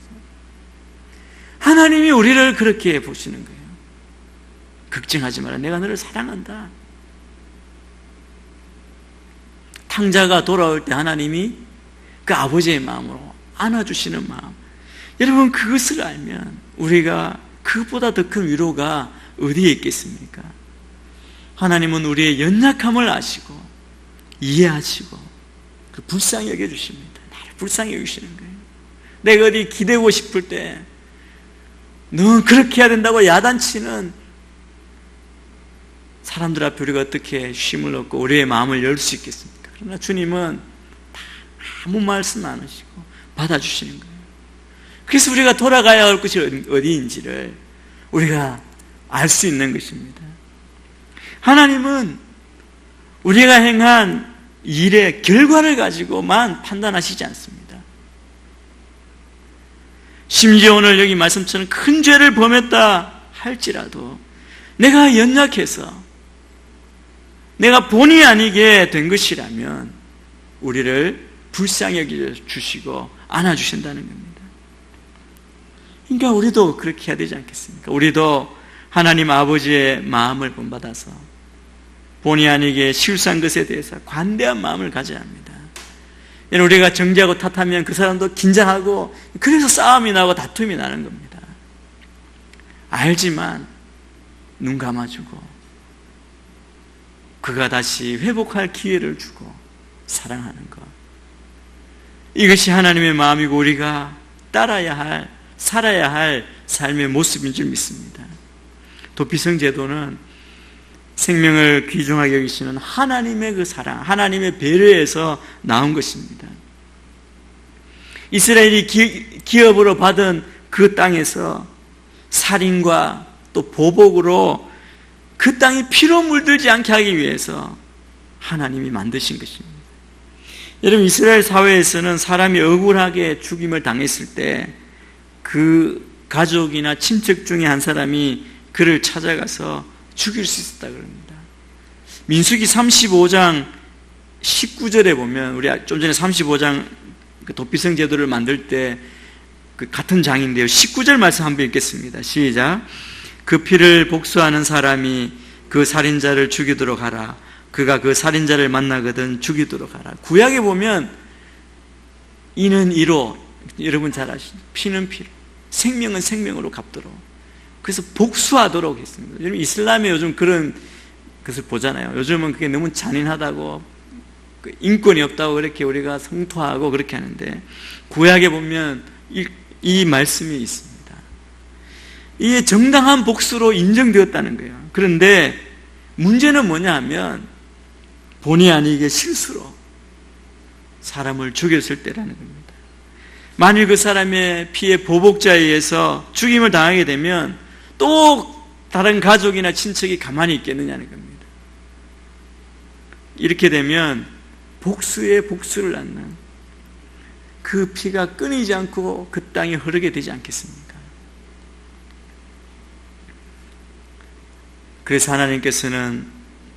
하나님이 우리를 그렇게 보시는 거예요. 걱정하지 마라. 내가 너를 사랑한다. 탕자가 돌아올 때 하나님이 그 아버지의 마음으로 안아주시는 마음. 여러분, 그것을 알면 우리가 그것보다 더 큰 위로가 어디에 있겠습니까? 하나님은 우리의 연약함을 아시고 이해하시고 불쌍히 여겨주십니다. 나를 불쌍히 여기시는 거예요. 내가 어디 기대고 싶을 때 너 그렇게 해야 된다고 야단치는 사람들 앞에 우리가 어떻게 쉼을 얻고 우리의 마음을 열 수 있겠습니까? 그러나 주님은 아무 말씀 안 하시고 받아주시는 거예요. 그래서 우리가 돌아가야 할 곳이 어디인지를 우리가 알 수 있는 것입니다. 하나님은 우리가 행한 일의 결과를 가지고만 판단하시지 않습니다. 심지어 오늘 여기 말씀처럼 큰 죄를 범했다 할지라도 내가 연약해서 내가 본의 아니게 된 것이라면 우리를 불쌍히 여겨주시고 안아주신다는 겁니다. 그러니까 우리도 그렇게 해야 되지 않겠습니까? 우리도 하나님 아버지의 마음을 본받아서 본의 아니게 실수한 것에 대해서 관대한 마음을 가져야 합니다. 우리가 정죄하고 탓하면 그 사람도 긴장하고 그래서 싸움이 나고 다툼이 나는 겁니다. 알지만 눈 감아주고 그가 다시 회복할 기회를 주고 사랑하는 것, 이것이 하나님의 마음이고 우리가 따라야 할, 살아야 할 삶의 모습인 줄 믿습니다. 도피성 제도는 생명을 귀중하게 여기시는 하나님의 그 사랑, 하나님의 배려에서 나온 것입니다. 이스라엘이 기업으로 받은 그 땅에서 살인과 또 보복으로 그 땅이 피로 물들지 않게 하기 위해서 하나님이 만드신 것입니다. 여러분, 이스라엘 사회에서는 사람이 억울하게 죽임을 당했을 때 그 가족이나 친척 중에 한 사람이 그를 찾아가서 죽일 수 있었다 그럽니다. 민수기 35장 19절에 보면, 우리 좀 전에 35장 그 도피성 제도를 만들 때 그 같은 장인데요, 19절 말씀 한번 읽겠습니다. 시작. 그 피를 복수하는 사람이 그 살인자를 죽이도록 하라. 그가 그 살인자를 만나거든 죽이도록 하라. 구약에 보면 이는 이로, 여러분 잘 아시죠? 피는 피로, 생명은 생명으로 갚도록, 그래서 복수하도록 했습니다. 여러분, 이슬람에 요즘 그런 그것을 보잖아요. 요즘은 그게 너무 잔인하다고, 인권이 없다고 그렇게 우리가 성토하고 그렇게 하는데, 구약에 보면 이 말씀이 있습니다. 이게 정당한 복수로 인정되었다는 거예요. 그런데 문제는 뭐냐 하면 본의 아니게 실수로 사람을 죽였을 때라는 겁니다. 만일 그 사람의 피해 보복자에 의해서 죽임을 당하게 되면 또 다른 가족이나 친척이 가만히 있겠느냐는 겁니다. 이렇게 되면 복수에 복수를 낳는 그 피가 끊이지 않고 그 땅에 흐르게 되지 않겠습니까? 그래서 하나님께서는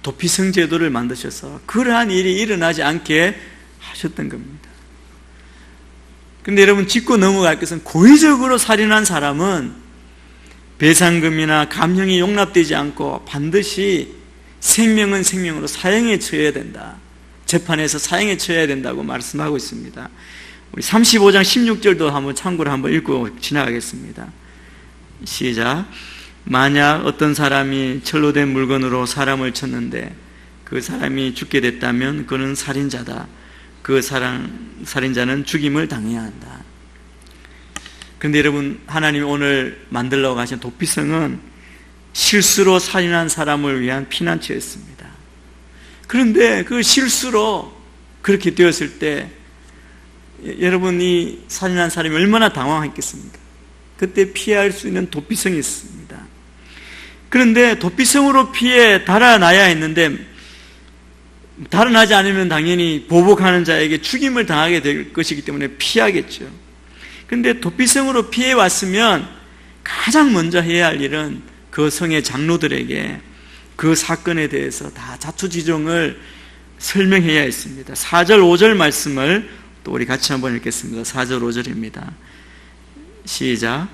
도피성 제도를 만드셔서 그러한 일이 일어나지 않게 하셨던 겁니다. 근데 여러분, 짚고 넘어갈 것은 고의적으로 살인한 사람은 배상금이나 감형이 용납되지 않고 반드시 생명은 생명으로 사형에 처해야 된다. 재판에서 사형에 처해야 된다고 말씀하고 있습니다. 우리 35장 16절도 한번 참고로 한번 읽고 지나가겠습니다. 시작. 만약 어떤 사람이 철로 된 물건으로 사람을 쳤는데 그 사람이 죽게 됐다면 그는 살인자다. 그 살인자는 죽임을 당해야 한다. 그런데 여러분, 하나님이 오늘 만들려고 하신 도피성은 실수로 살인한 사람을 위한 피난처였습니다. 그런데 그 실수로 그렇게 되었을 때 여러분이 살인한 사람이 얼마나 당황했겠습니까? 그때 피할 수 있는 도피성이 있습니다. 그런데 도피성으로 피해 달아나야 했는데 달아나지 않으면 당연히 보복하는 자에게 죽임을 당하게 될 것이기 때문에 피하겠죠. 그런데 도피성으로 피해 왔으면 가장 먼저 해야 할 일은 그 성의 장로들에게 그 사건에 대해서 다 자초지종을 설명해야 했습니다. 4절 5절 말씀을 또 우리 같이 한번 읽겠습니다. 4절 5절입니다. 시작.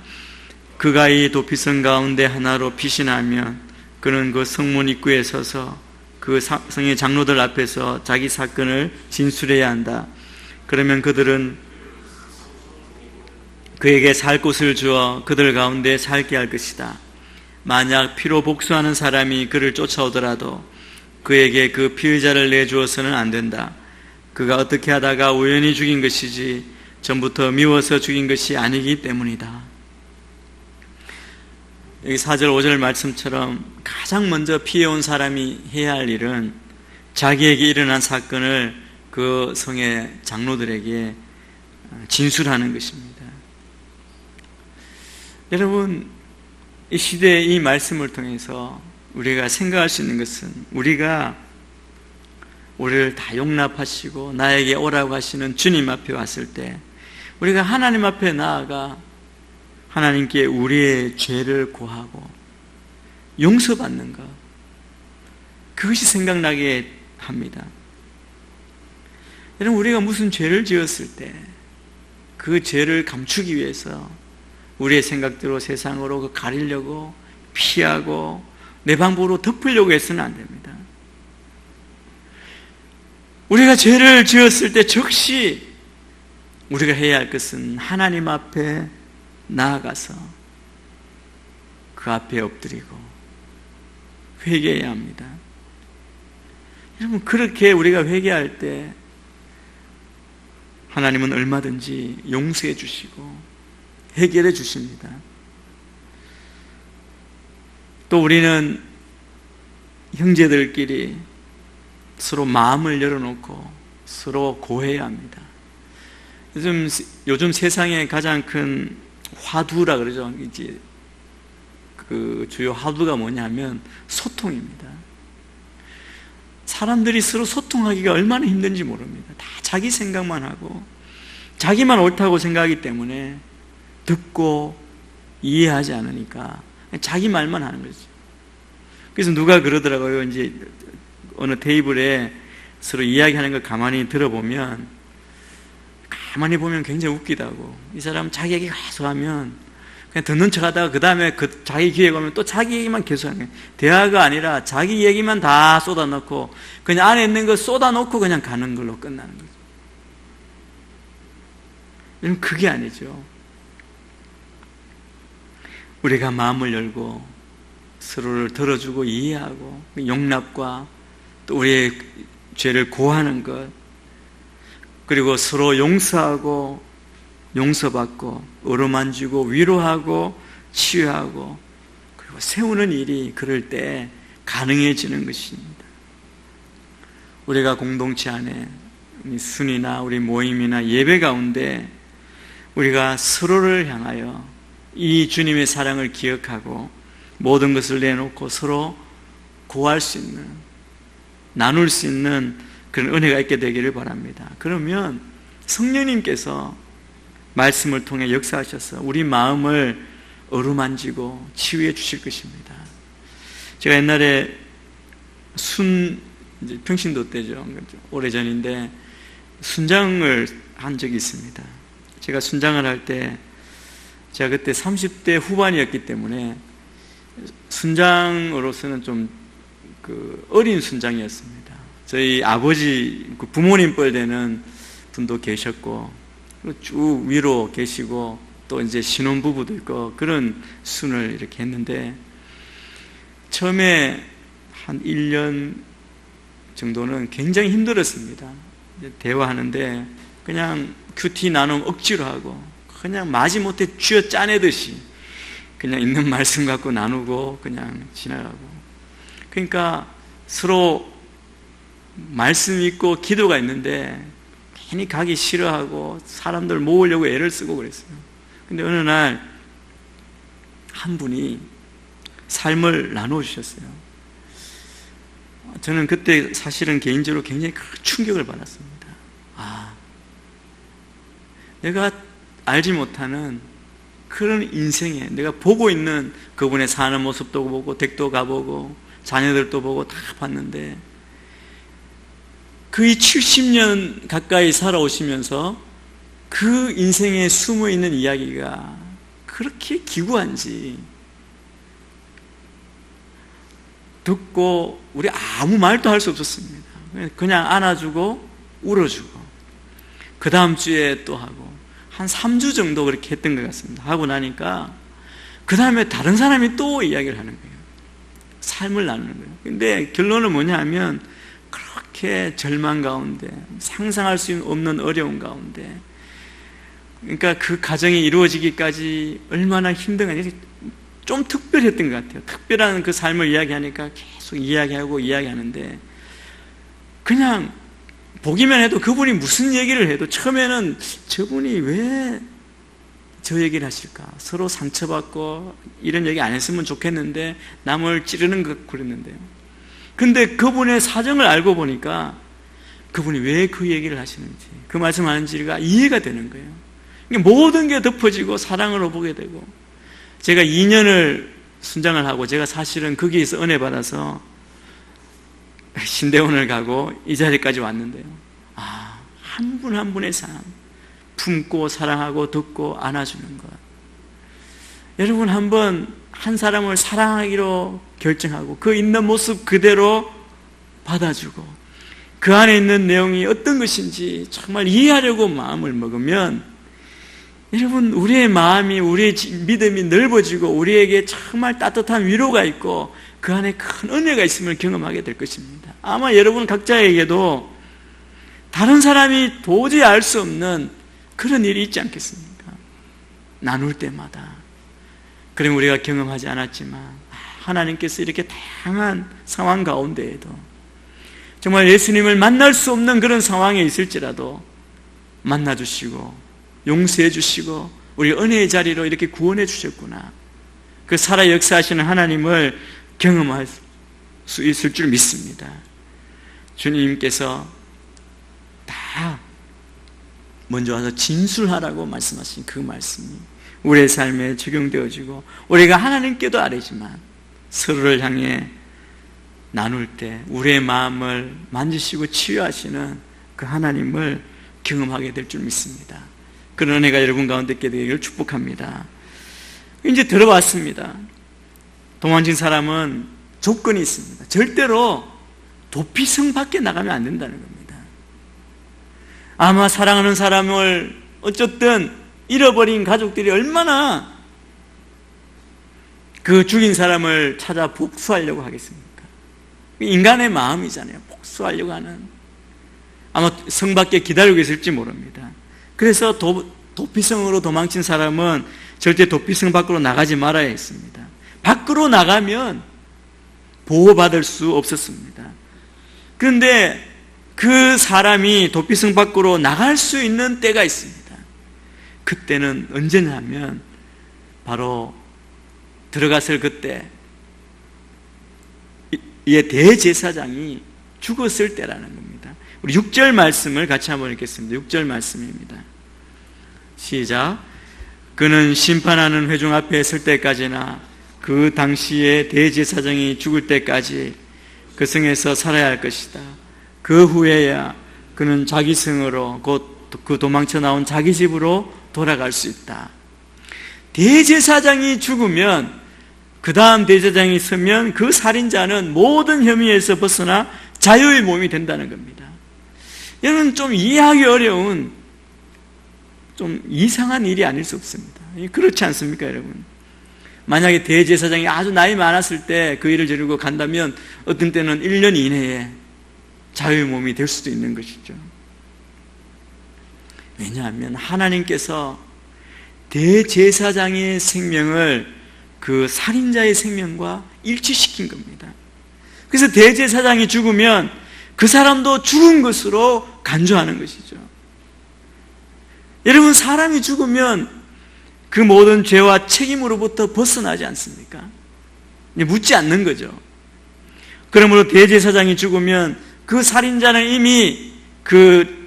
그가 이 도피성 가운데 하나로 피신하면 그는 그 성문 입구에 서서 그 성의 장로들 앞에서 자기 사건을 진술해야 한다. 그러면 그들은 그에게 살 곳을 주어 그들 가운데 살게 할 것이다. 만약 피로 복수하는 사람이 그를 쫓아오더라도 그에게 그 피의자를 내주어서는 안 된다. 그가 어떻게 하다가 우연히 죽인 것이지 전부터 미워서 죽인 것이 아니기 때문이다. 여기 4절 5절 말씀처럼 가장 먼저 피해온 사람이 해야 할 일은 자기에게 일어난 사건을 그 성의 장로들에게 진술하는 것입니다. 여러분, 이 시대의 이 말씀을 통해서 우리가 생각할 수 있는 것은 우리가 우리를 다 용납하시고 나에게 오라고 하시는 주님 앞에 왔을 때 우리가 하나님 앞에 나아가 하나님께 우리의 죄를 고하고 용서받는 것, 그것이 생각나게 합니다. 여러분, 우리가 무슨 죄를 지었을 때 그 죄를 감추기 위해서 우리의 생각대로 세상으로 가리려고 피하고 내 방법으로 덮으려고 해서는 안 됩니다. 우리가 죄를 지었을 때 즉시 우리가 해야 할 것은 하나님 앞에 나아가서 그 앞에 엎드리고 회개해야 합니다. 여러분, 그렇게 우리가 회개할 때 하나님은 얼마든지 용서해 주시고 해결해 주십니다. 또 우리는 형제들끼리 서로 마음을 열어놓고 서로 고해야 합니다. 요즘 세상에 가장 큰 화두라 그러죠. 이제 그 주요 화두가 뭐냐면 소통입니다. 사람들이 서로 소통하기가 얼마나 힘든지 모릅니다. 다 자기 생각만 하고 자기만 옳다고 생각하기 때문에 듣고 이해하지 않으니까 자기 말만 하는 거죠. 그래서 누가 그러더라고요. 이제 어느 테이블에 서로 이야기하는 걸 가만히 들어보면 가만히 보면 굉장히 웃기다고. 이 사람 자기 얘기 계속 하면 그냥 듣는 척 하다가 그 다음에 자기 기회가 오면 또 자기 얘기만 계속 하는 거예요. 대화가 아니라 자기 얘기만 다 쏟아놓고 그냥 안에 있는 거 쏟아놓고 그냥 가는 걸로 끝나는 거죠. 여러분, 그게 아니죠. 우리가 마음을 열고 서로를 들어주고 이해하고 용납과 또 우리의 죄를 고하는 것, 그리고 서로 용서하고 용서받고 어루만지고 위로하고 치유하고 그리고 세우는 일이 그럴 때 가능해지는 것입니다. 우리가 공동체 안에 우리 순이나 우리 모임이나 예배 가운데 우리가 서로를 향하여 이 주님의 사랑을 기억하고 모든 것을 내놓고 서로 구할 수 있는, 나눌 수 있는 그런 은혜가 있게 되기를 바랍니다. 그러면 성령님께서 말씀을 통해 역사하셔서 우리 마음을 어루만지고 치유해 주실 것입니다. 제가 옛날에 이제 평신도 때죠. 오래전인데 순장을 한 적이 있습니다. 제가 순장을 할 때 제가 그때 30대 후반이었기 때문에 순장으로서는 좀 어린 순장이었습니다. 저희 아버지 부모님 뻘 되는 분도 계셨고 쭉 위로 계시고 또 이제 신혼부부도 있고 그런 순을 이렇게 했는데 처음에 한 1년 정도는 굉장히 힘들었습니다. 대화하는데 그냥 큐티 나눔 억지로 하고 그냥 마지못해 쥐어 짜내듯이 그냥 있는 말씀 갖고 나누고 그냥 지나가고, 그러니까 서로 말씀 있고 기도가 있는데 괜히 가기 싫어하고 사람들 모으려고 애를 쓰고 그랬어요. 근데 어느 날 한 분이 삶을 나누어 주셨어요. 저는 그때 사실은 개인적으로 굉장히 큰 충격을 받았습니다. 내가 알지 못하는 그런 인생에 내가 보고 있는 그분의 사는 모습도 보고 댁도 가보고 자녀들도 보고 다 봤는데 거의 70년 가까이 살아오시면서 그 인생에 숨어 있는 이야기가 그렇게 기구한지 듣고 우리 아무 말도 할 수 없었습니다. 그냥 안아주고 울어주고 그 다음 주에 또 하고 한 3주 정도 그렇게 했던 것 같습니다. 하고 나니까 그 다음에 다른 사람이 또 이야기를 하는 거예요. 삶을 나누는 거예요. 근데 결론은 뭐냐 하면 그렇게 절망 가운데 상상할 수 없는 어려움 가운데, 그러니까 그 가정이 이루어지기까지 얼마나 힘든 건지 좀 특별했던 것 같아요. 특별한 그 삶을 이야기하니까 계속 이야기하는데 그냥 보기만 해도 그분이 무슨 얘기를 해도 처음에는 저분이 왜 저 얘기를 하실까? 서로 상처받고 이런 얘기 안 했으면 좋겠는데 남을 찌르는 것 그랬는데요. 근데 그분의 사정을 알고 보니까 그분이 왜 그 얘기를 하시는지, 그 말씀하는지가 이해가 되는 거예요. 모든 게 덮어지고 사랑으로 보게 되고, 제가 2년을 순장을 하고 제가 사실은 거기에서 은혜 받아서 신대원을 가고 이 자리까지 왔는데요. 한 분 한 분의 삶 품고 사랑하고 듣고 안아주는 것. 여러분 한번 한 사람을 사랑하기로 결정하고 그 있는 모습 그대로 받아주고 그 안에 있는 내용이 어떤 것인지 정말 이해하려고 마음을 먹으면 여러분 우리의 마음이, 우리의 믿음이 넓어지고 우리에게 정말 따뜻한 위로가 있고 그 안에 큰 은혜가 있음을 경험하게 될 것입니다. 아마 여러분 각자에게도 다른 사람이 도저히 알 수 없는 그런 일이 있지 않겠습니까? 나눌 때마다. 그럼 우리가 경험하지 않았지만 하나님께서 이렇게 다양한 상황 가운데에도 정말 예수님을 만날 수 없는 그런 상황에 있을지라도 만나주시고 용서해 주시고 우리 은혜의 자리로 이렇게 구원해 주셨구나, 그 살아 역사하시는 하나님을 경험할 수 있을 줄 믿습니다. 주님께서 다 먼저 와서 진술하라고 말씀하신 그 말씀이 우리의 삶에 적용되어지고 우리가 하나님께도 아뢰지만 서로를 향해 나눌 때 우리의 마음을 만지시고 치유하시는 그 하나님을 경험하게 될 줄 믿습니다. 그런 은혜가 여러분 가운데 있게 되기를 축복합니다. 이제 들어왔습니다. 도망친 사람은 조건이 있습니다. 절대로 도피성 밖에 나가면 안 된다는 겁니다. 아마 사랑하는 사람을 어쨌든 잃어버린 가족들이 얼마나 그 죽인 사람을 찾아 복수하려고 하겠습니까? 인간의 마음이잖아요. 복수하려고 하는. 아마 성 밖에 기다리고 있을지 모릅니다. 그래서 도피성으로 도망친 사람은 절대 도피성 밖으로 나가지 말아야 했습니다. 밖으로 나가면 보호받을 수 없었습니다. 그런데 그 사람이 도피성 밖으로 나갈 수 있는 때가 있습니다. 그때는 언제냐면 바로 들어갔을 그때 이에 대제사장이 죽었을 때라는 겁니다. 우리 6절 말씀을 같이 한번 읽겠습니다. 6절 말씀입니다. 시작. 그는 심판하는 회중 앞에 설 때까지나 그 당시에 대제사장이 죽을 때까지 그 성에서 살아야 할 것이다. 그 후에야 그는 자기 성으로 곧 그 도망쳐 나온 자기 집으로 돌아갈 수 있다. 대제사장이 죽으면 그 다음 대제사장이 서면 그 살인자는 모든 혐의에서 벗어나 자유의 몸이 된다는 겁니다. 여러분, 좀 이해하기 어려운 좀 이상한 일이 아닐 수 없습니다. 그렇지 않습니까, 여러분? 만약에 대제사장이 아주 나이 많았을 때 그 일을 저지르고 간다면 어떤 때는 1년 이내에 자유의 몸이 될 수도 있는 것이죠. 왜냐하면 하나님께서 대제사장의 생명을 그 살인자의 생명과 일치시킨 겁니다. 그래서 대제사장이 죽으면 그 사람도 죽은 것으로 간주하는 것이죠. 여러분, 사람이 죽으면 그 모든 죄와 책임으로부터 벗어나지 않습니까? 묻지 않는 거죠. 그러므로 대제사장이 죽으면 그 살인자는 이미 그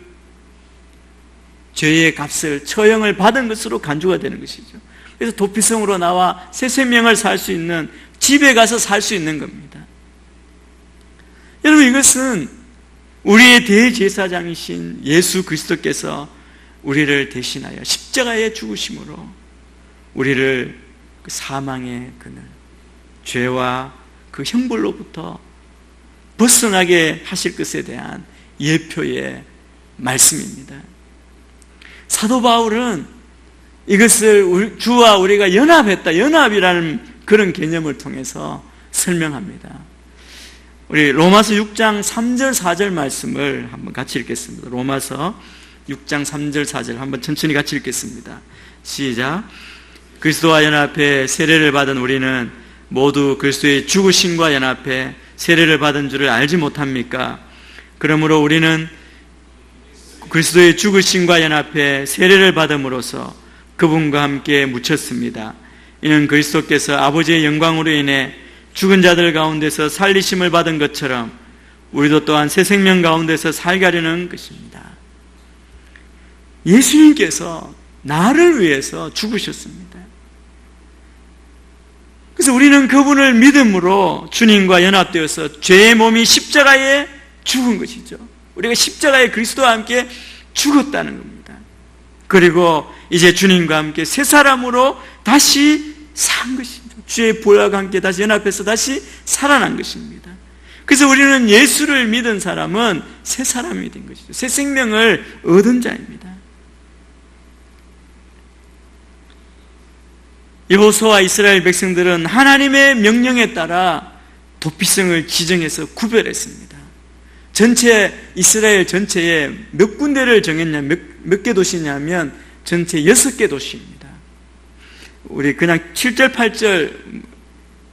죄의 값을, 처형을 받은 것으로 간주가 되는 것이죠. 그래서 도피성으로 나와 새 생명을 살 수 있는, 집에 가서 살 수 있는 겁니다. 여러분, 이것은 우리의 대제사장이신 예수 그리스도께서 우리를 대신하여 십자가에 죽으심으로 우리를 그 사망의 그늘, 죄와 그 형벌로부터 벗어나게 하실 것에 대한 예표의 말씀입니다. 사도 바울은 이것을 주와 우리가 연합했다, 연합이라는 그런 개념을 통해서 설명합니다. 우리 로마서 6장 3절 4절 말씀을 한번 같이 읽겠습니다. 로마서 6장 3절 4절 한번 천천히 같이 읽겠습니다. 시작. 그리스도와 연합해 세례를 받은 우리는 모두 그리스도의 죽으심과 연합해 세례를 받은 줄을 알지 못합니까? 그러므로 우리는 그리스도의 죽으심과 연합해 세례를 받음으로써 그분과 함께 묻혔습니다. 이는 그리스도께서 아버지의 영광으로 인해 죽은 자들 가운데서 살리심을 받은 것처럼 우리도 또한 새 생명 가운데서 살게 하려는 것입니다. 예수님께서 나를 위해서 죽으셨습니다. 그래서 우리는 그분을 믿음으로 주님과 연합되어서 죄의 몸이 십자가에 죽은 것이죠. 우리가 십자가에 그리스도와 함께 죽었다는 겁니다. 그리고 이제 주님과 함께 새 사람으로 다시 산 것이죠. 주의 보혈과 함께 다시 연합해서 다시 살아난 것입니다. 그래서 우리는 예수를 믿은 사람은 새 사람이 된 것이죠. 새 생명을 얻은 자입니다. 여호수아와 이스라엘 백성들은 하나님의 명령에 따라 도피성을 지정해서 구별했습니다. 전체 이스라엘 전체에 몇 군데를 정했냐, 몇 개 도시냐면 전체 6개 도시입니다. 우리 그냥 7절 8절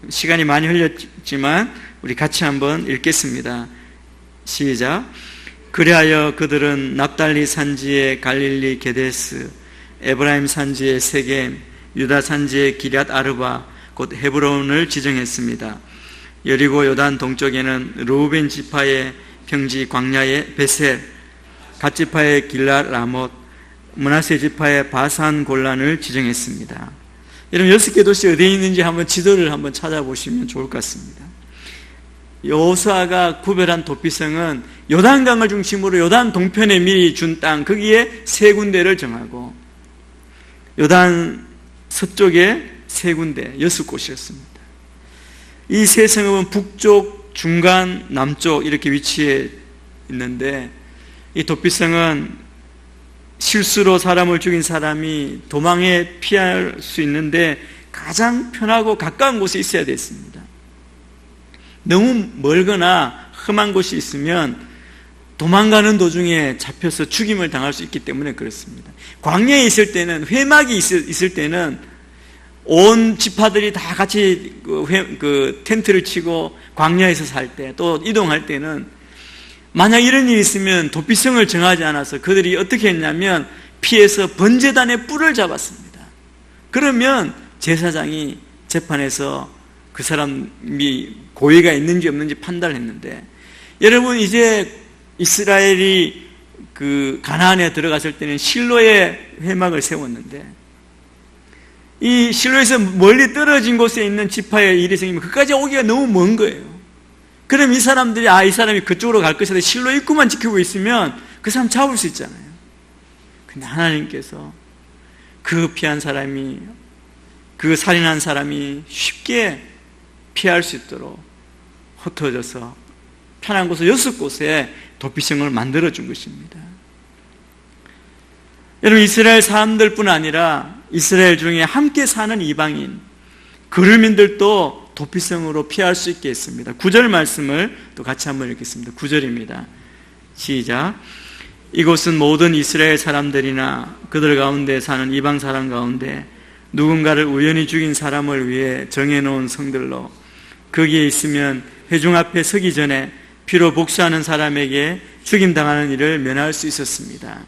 시간이 많이 흘렸지만 우리 같이 한번 읽겠습니다. 시작. 그리하여 그들은 납달리 산지의 갈릴리 게데스, 에브라임 산지의 세겜, 유다 산지의 기럇 아르바 곧 헤브론을 지정했습니다. 여리고 요단 동쪽에는 르우벤 지파의 평지 광야의 베셀, 갓 지파의 길랏 라못, 므낫세 지파의 바산 골란을 지정했습니다. 여러분 6개 도시 어디에 있는지 한번 지도를 한번 찾아보시면 좋을 것 같습니다. 여호수아가 구별한 도피성은 요단강을 중심으로 요단 동편에 미리 준 땅, 거기에 3군데를 정하고 요단 서쪽에 3군데, 6곳이었습니다. 이 세 성읍은 북쪽, 중간, 남쪽 이렇게 위치해 있는데 이 도피성은 실수로 사람을 죽인 사람이 도망해 피할 수 있는데 가장 편하고 가까운 곳에 있어야 됐습니다. 너무 멀거나 험한 곳이 있으면 도망가는 도중에 잡혀서 죽임을 당할 수 있기 때문에 그렇습니다. 광야에 있을 때는, 회막이 있을 때는 온 지파들이 다 같이 텐트를 치고 광야에서 살 때, 또 이동할 때는 만약 이런 일이 있으면 도피성을 정하지 않아서 그들이 어떻게 했냐면 피해서 번제단의 뿔을 잡았습니다. 그러면 제사장이 재판에서 그 사람이 고의가 있는지 없는지 판단을 했는데, 여러분 이제 이스라엘이 그 가나안에 들어갔을 때는 실로에 회막을 세웠는데, 이 실로에서 멀리 떨어진 곳에 있는 지파의 일이 생기면 그까지 오기가 너무 먼 거예요. 그럼 이 사람들이 이 사람이 그쪽으로 갈 것이다, 실로 입구만 지키고 있으면 그 사람 잡을 수 있잖아요. 근데 하나님께서 그 피한 사람이, 그 살인한 사람이 쉽게 피할 수 있도록 흩어져서 편한 곳을 6곳에 도피성을 만들어준 것입니다. 여러분, 이스라엘 사람들뿐 아니라 이스라엘 중에 함께 사는 이방인, 거류민들도 도피성으로 피할 수 있게 했습니다. 9절 말씀을 또 같이 한번 읽겠습니다. 9절입니다. 시작. 이곳은 모든 이스라엘 사람들이나 그들 가운데 사는 이방 사람 가운데 누군가를 우연히 죽인 사람을 위해 정해놓은 성들로, 거기에 있으면 회중 앞에 서기 전에 피로 복수하는 사람에게 죽임당하는 일을 면할 수 있었습니다.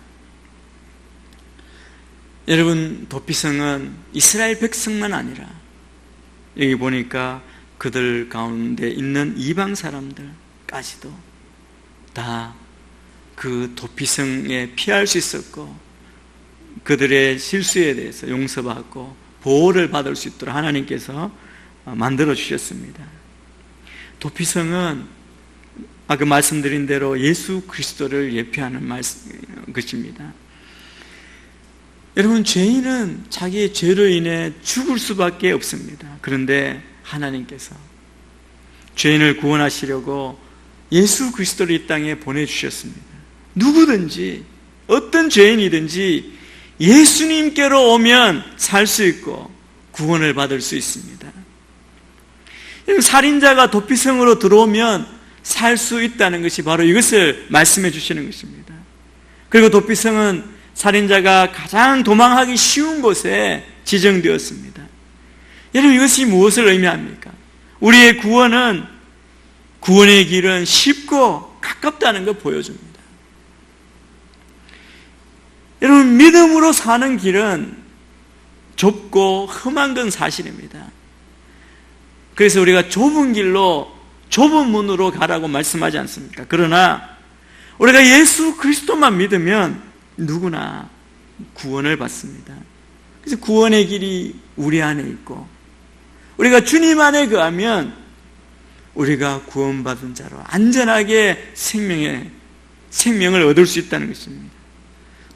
여러분, 도피성은 이스라엘 백성만 아니라 여기 보니까 그들 가운데 있는 이방 사람들까지도 다 그 도피성에 피할 수 있었고, 그들의 실수에 대해서 용서받고 보호를 받을 수 있도록 하나님께서 만들어 주셨습니다. 도피성은 아까 말씀드린 대로 예수 그리스도를 예표하는 것입니다. 여러분, 죄인은 자기의 죄로 인해 죽을 수밖에 없습니다. 그런데 하나님께서 죄인을 구원하시려고 예수 그리스도를 이 땅에 보내주셨습니다. 누구든지 어떤 죄인이든지 예수님께로 오면 살 수 있고 구원을 받을 수 있습니다. 살인자가 도피성으로 들어오면 살 수 있다는 것이 바로 이것을 말씀해 주시는 것입니다. 그리고 도피성은 살인자가 가장 도망하기 쉬운 곳에 지정되었습니다. 여러분, 이것이 무엇을 의미합니까? 우리의 구원의 길은 쉽고 가깝다는 걸 보여줍니다. 여러분, 믿음으로 사는 길은 좁고 험한 건 사실입니다. 그래서 우리가 좁은 길로, 좁은 문으로 가라고 말씀하지 않습니까? 그러나 우리가 예수 그리스도만 믿으면 누구나 구원을 받습니다. 그래서 구원의 길이 우리 안에 있고, 우리가 주님 안에 거하면 우리가 구원받은 자로 안전하게 생명을 얻을 수 있다는 것입니다.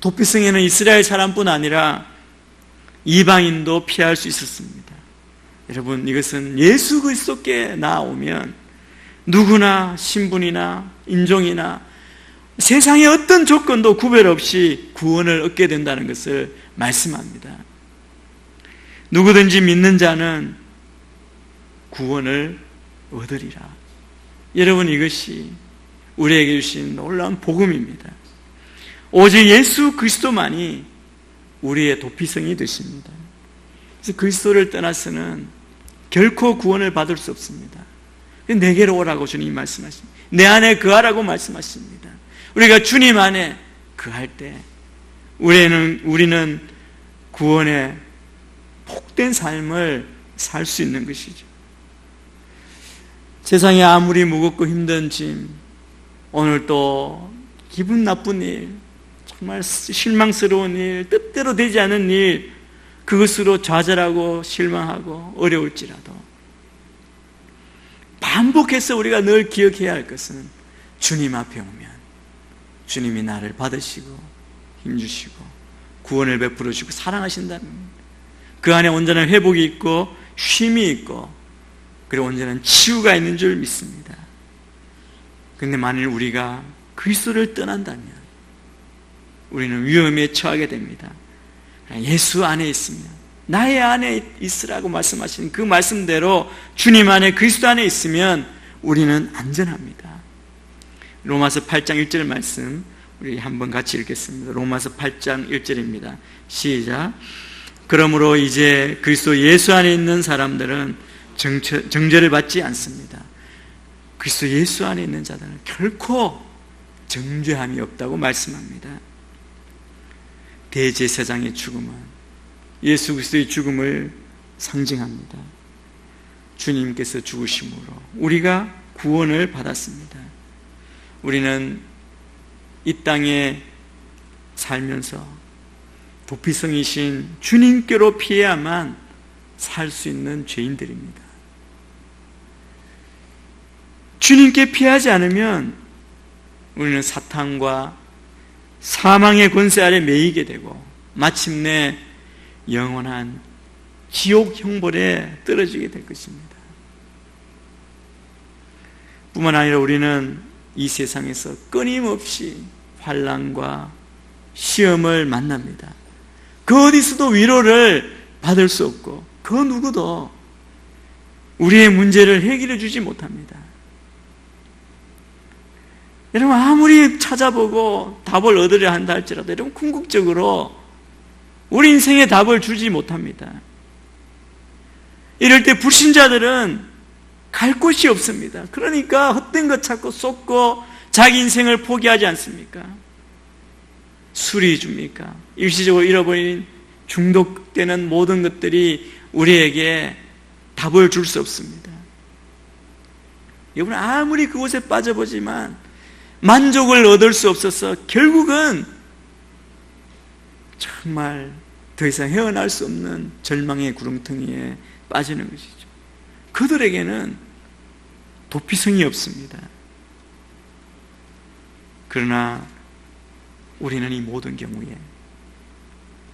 도피성에는 이스라엘 사람뿐 아니라 이방인도 피할 수 있었습니다. 여러분, 이것은 예수 그리스도께 나아오면 누구나 신분이나 인종이나 세상의 어떤 조건도 구별 없이 구원을 얻게 된다는 것을 말씀합니다. 누구든지 믿는 자는 구원을 얻으리라. 여러분, 이것이 우리에게 주신 놀라운 복음입니다. 오직 예수 그리스도만이 우리의 도피성이 되십니다. 그래서 그리스도를 떠나서는 결코 구원을 받을 수 없습니다. 내게로 오라고 주님이 말씀하십니다. 내 안에 거하라고 말씀하십니다. 우리가 주님 안에 거할 때 우리는 구원의 복된 삶을 살 수 있는 것이죠. 세상에 아무리 무겁고 힘든 짐, 오늘 또 기분 나쁜 일, 정말 실망스러운 일, 뜻대로 되지 않은 일, 그것으로 좌절하고 실망하고 어려울지라도 반복해서 우리가 늘 기억해야 할 것은 주님 앞에 오면 주님이 나를 받으시고 힘주시고 구원을 베풀어 주시고 사랑하신다는 겁니다. 그 안에 온전한 회복이 있고 쉼이 있고 그리고 온전한 치유가 있는 줄 믿습니다. 그런데 만일 우리가 그리스도를 떠난다면 우리는 위험에 처하게 됩니다. 예수 안에 있으면 나의 안에 있으라고 말씀하신 그 말씀대로 주님 안에 그리스도 안에 있으면 우리는 안전합니다. 로마서 8장 1절 말씀 우리 한번 같이 읽겠습니다. 로마서 8장 1절입니다. 시작. 그러므로 이제 그리스도 예수 안에 있는 사람들은 정죄를 받지 않습니다. 그리스도 예수 안에 있는 자들은 결코 정죄함이 없다고 말씀합니다. 대제사장의 죽음은 예수 그리스도의 죽음을 상징합니다. 주님께서 죽으심으로 우리가 구원을 받았습니다. 우리는 이 땅에 살면서 도피성이신 주님께로 피해야만 살 수 있는 죄인들입니다. 주님께 피하지 않으면 우리는 사탄과 사망의 권세 아래 매이게 되고 마침내 영원한 지옥 형벌에 떨어지게 될 것입니다. 뿐만 아니라 우리는 이 세상에서 끊임없이 환난과 시험을 만납니다. 그 어디서도 위로를 받을 수 없고 그 누구도 우리의 문제를 해결해 주지 못합니다. 여러분 아무리 찾아보고 답을 얻으려 한다 할지라도 여러분 궁극적으로 우리 인생에 답을 주지 못합니다. 이럴 때 불신자들은 갈 곳이 없습니다. 그러니까 헛된 것 찾고 쏟고 자기 인생을 포기하지 않습니까? 술이 줍니까? 일시적으로 잃어버린 중독되는 모든 것들이 우리에게 답을 줄 수 없습니다. 여러분 아무리 그곳에 빠져보지만 만족을 얻을 수 없어서 결국은 정말 더 이상 헤어날 수 없는 절망의 구렁텅이에 빠지는 것이죠. 그들에게는 도피성이 없습니다. 그러나 우리는 이 모든 경우에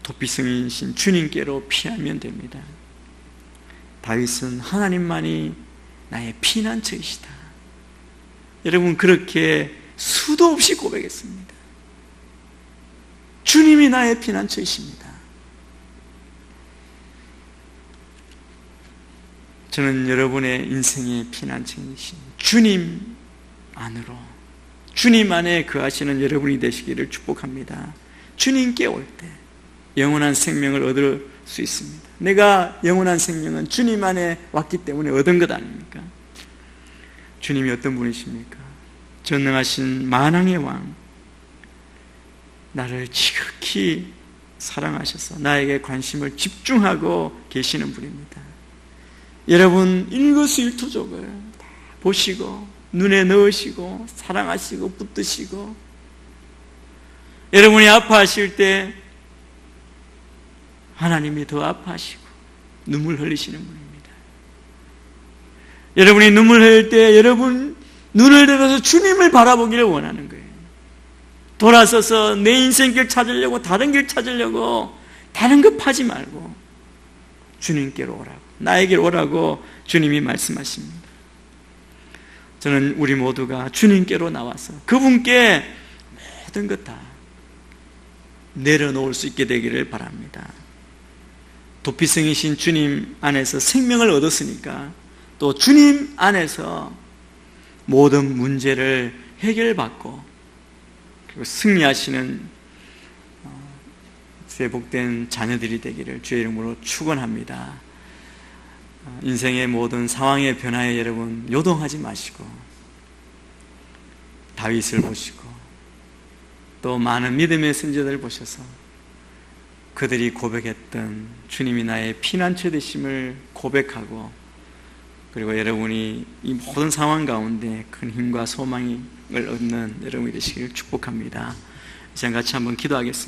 도피성이신 주님께로 피하면 됩니다. 다윗은 하나님만이 나의 피난처이시다. 여러분 그렇게 수도 없이 고백했습니다. 주님이 나의 피난처이십니다. 저는 여러분의 인생의 피난처이신 주님 안으로 주님 안에 거하시는 여러분이 되시기를 축복합니다. 주님께 올 때 영원한 생명을 얻을 수 있습니다. 내가 영원한 생명은 주님 안에 왔기 때문에 얻은 것 아닙니까? 주님이 어떤 분이십니까? 전능하신 만왕의 왕, 나를 지극히 사랑하셔서 나에게 관심을 집중하고 계시는 분입니다. 여러분 일거수일투족을 다 보시고 눈에 넣으시고 사랑하시고 붙드시고 여러분이 아파하실 때 하나님이 더 아파하시고 눈물 흘리시는 분입니다. 여러분이 눈물 흘릴 때 여러분 눈을 들어서 주님을 바라보기를 원하는 거예요. 돌아서서 내 인생길 찾으려고 다른 길 찾으려고 다른 것 파지 말고 주님께로 오라고 나에게로 오라고 주님이 말씀하십니다. 저는 우리 모두가 주님께로 나와서 그분께 모든 것 다 내려놓을 수 있게 되기를 바랍니다. 도피성이신 주님 안에서 생명을 얻었으니까 또 주님 안에서 모든 문제를 해결받고 그리고 승리하시는 회복된 자녀들이 되기를 주의 이름으로 축원합니다. 인생의 모든 상황의 변화에 여러분 요동하지 마시고 다윗을 보시고 또 많은 믿음의 선지자들을 보셔서 그들이 고백했던 주님이 나의 피난처 되심을 고백하고 그리고 여러분이 이 모든 상황 가운데 큰 힘과 소망을 얻는 여러분이 되시기를 축복합니다. 이제 같이 한번 기도하겠습니다.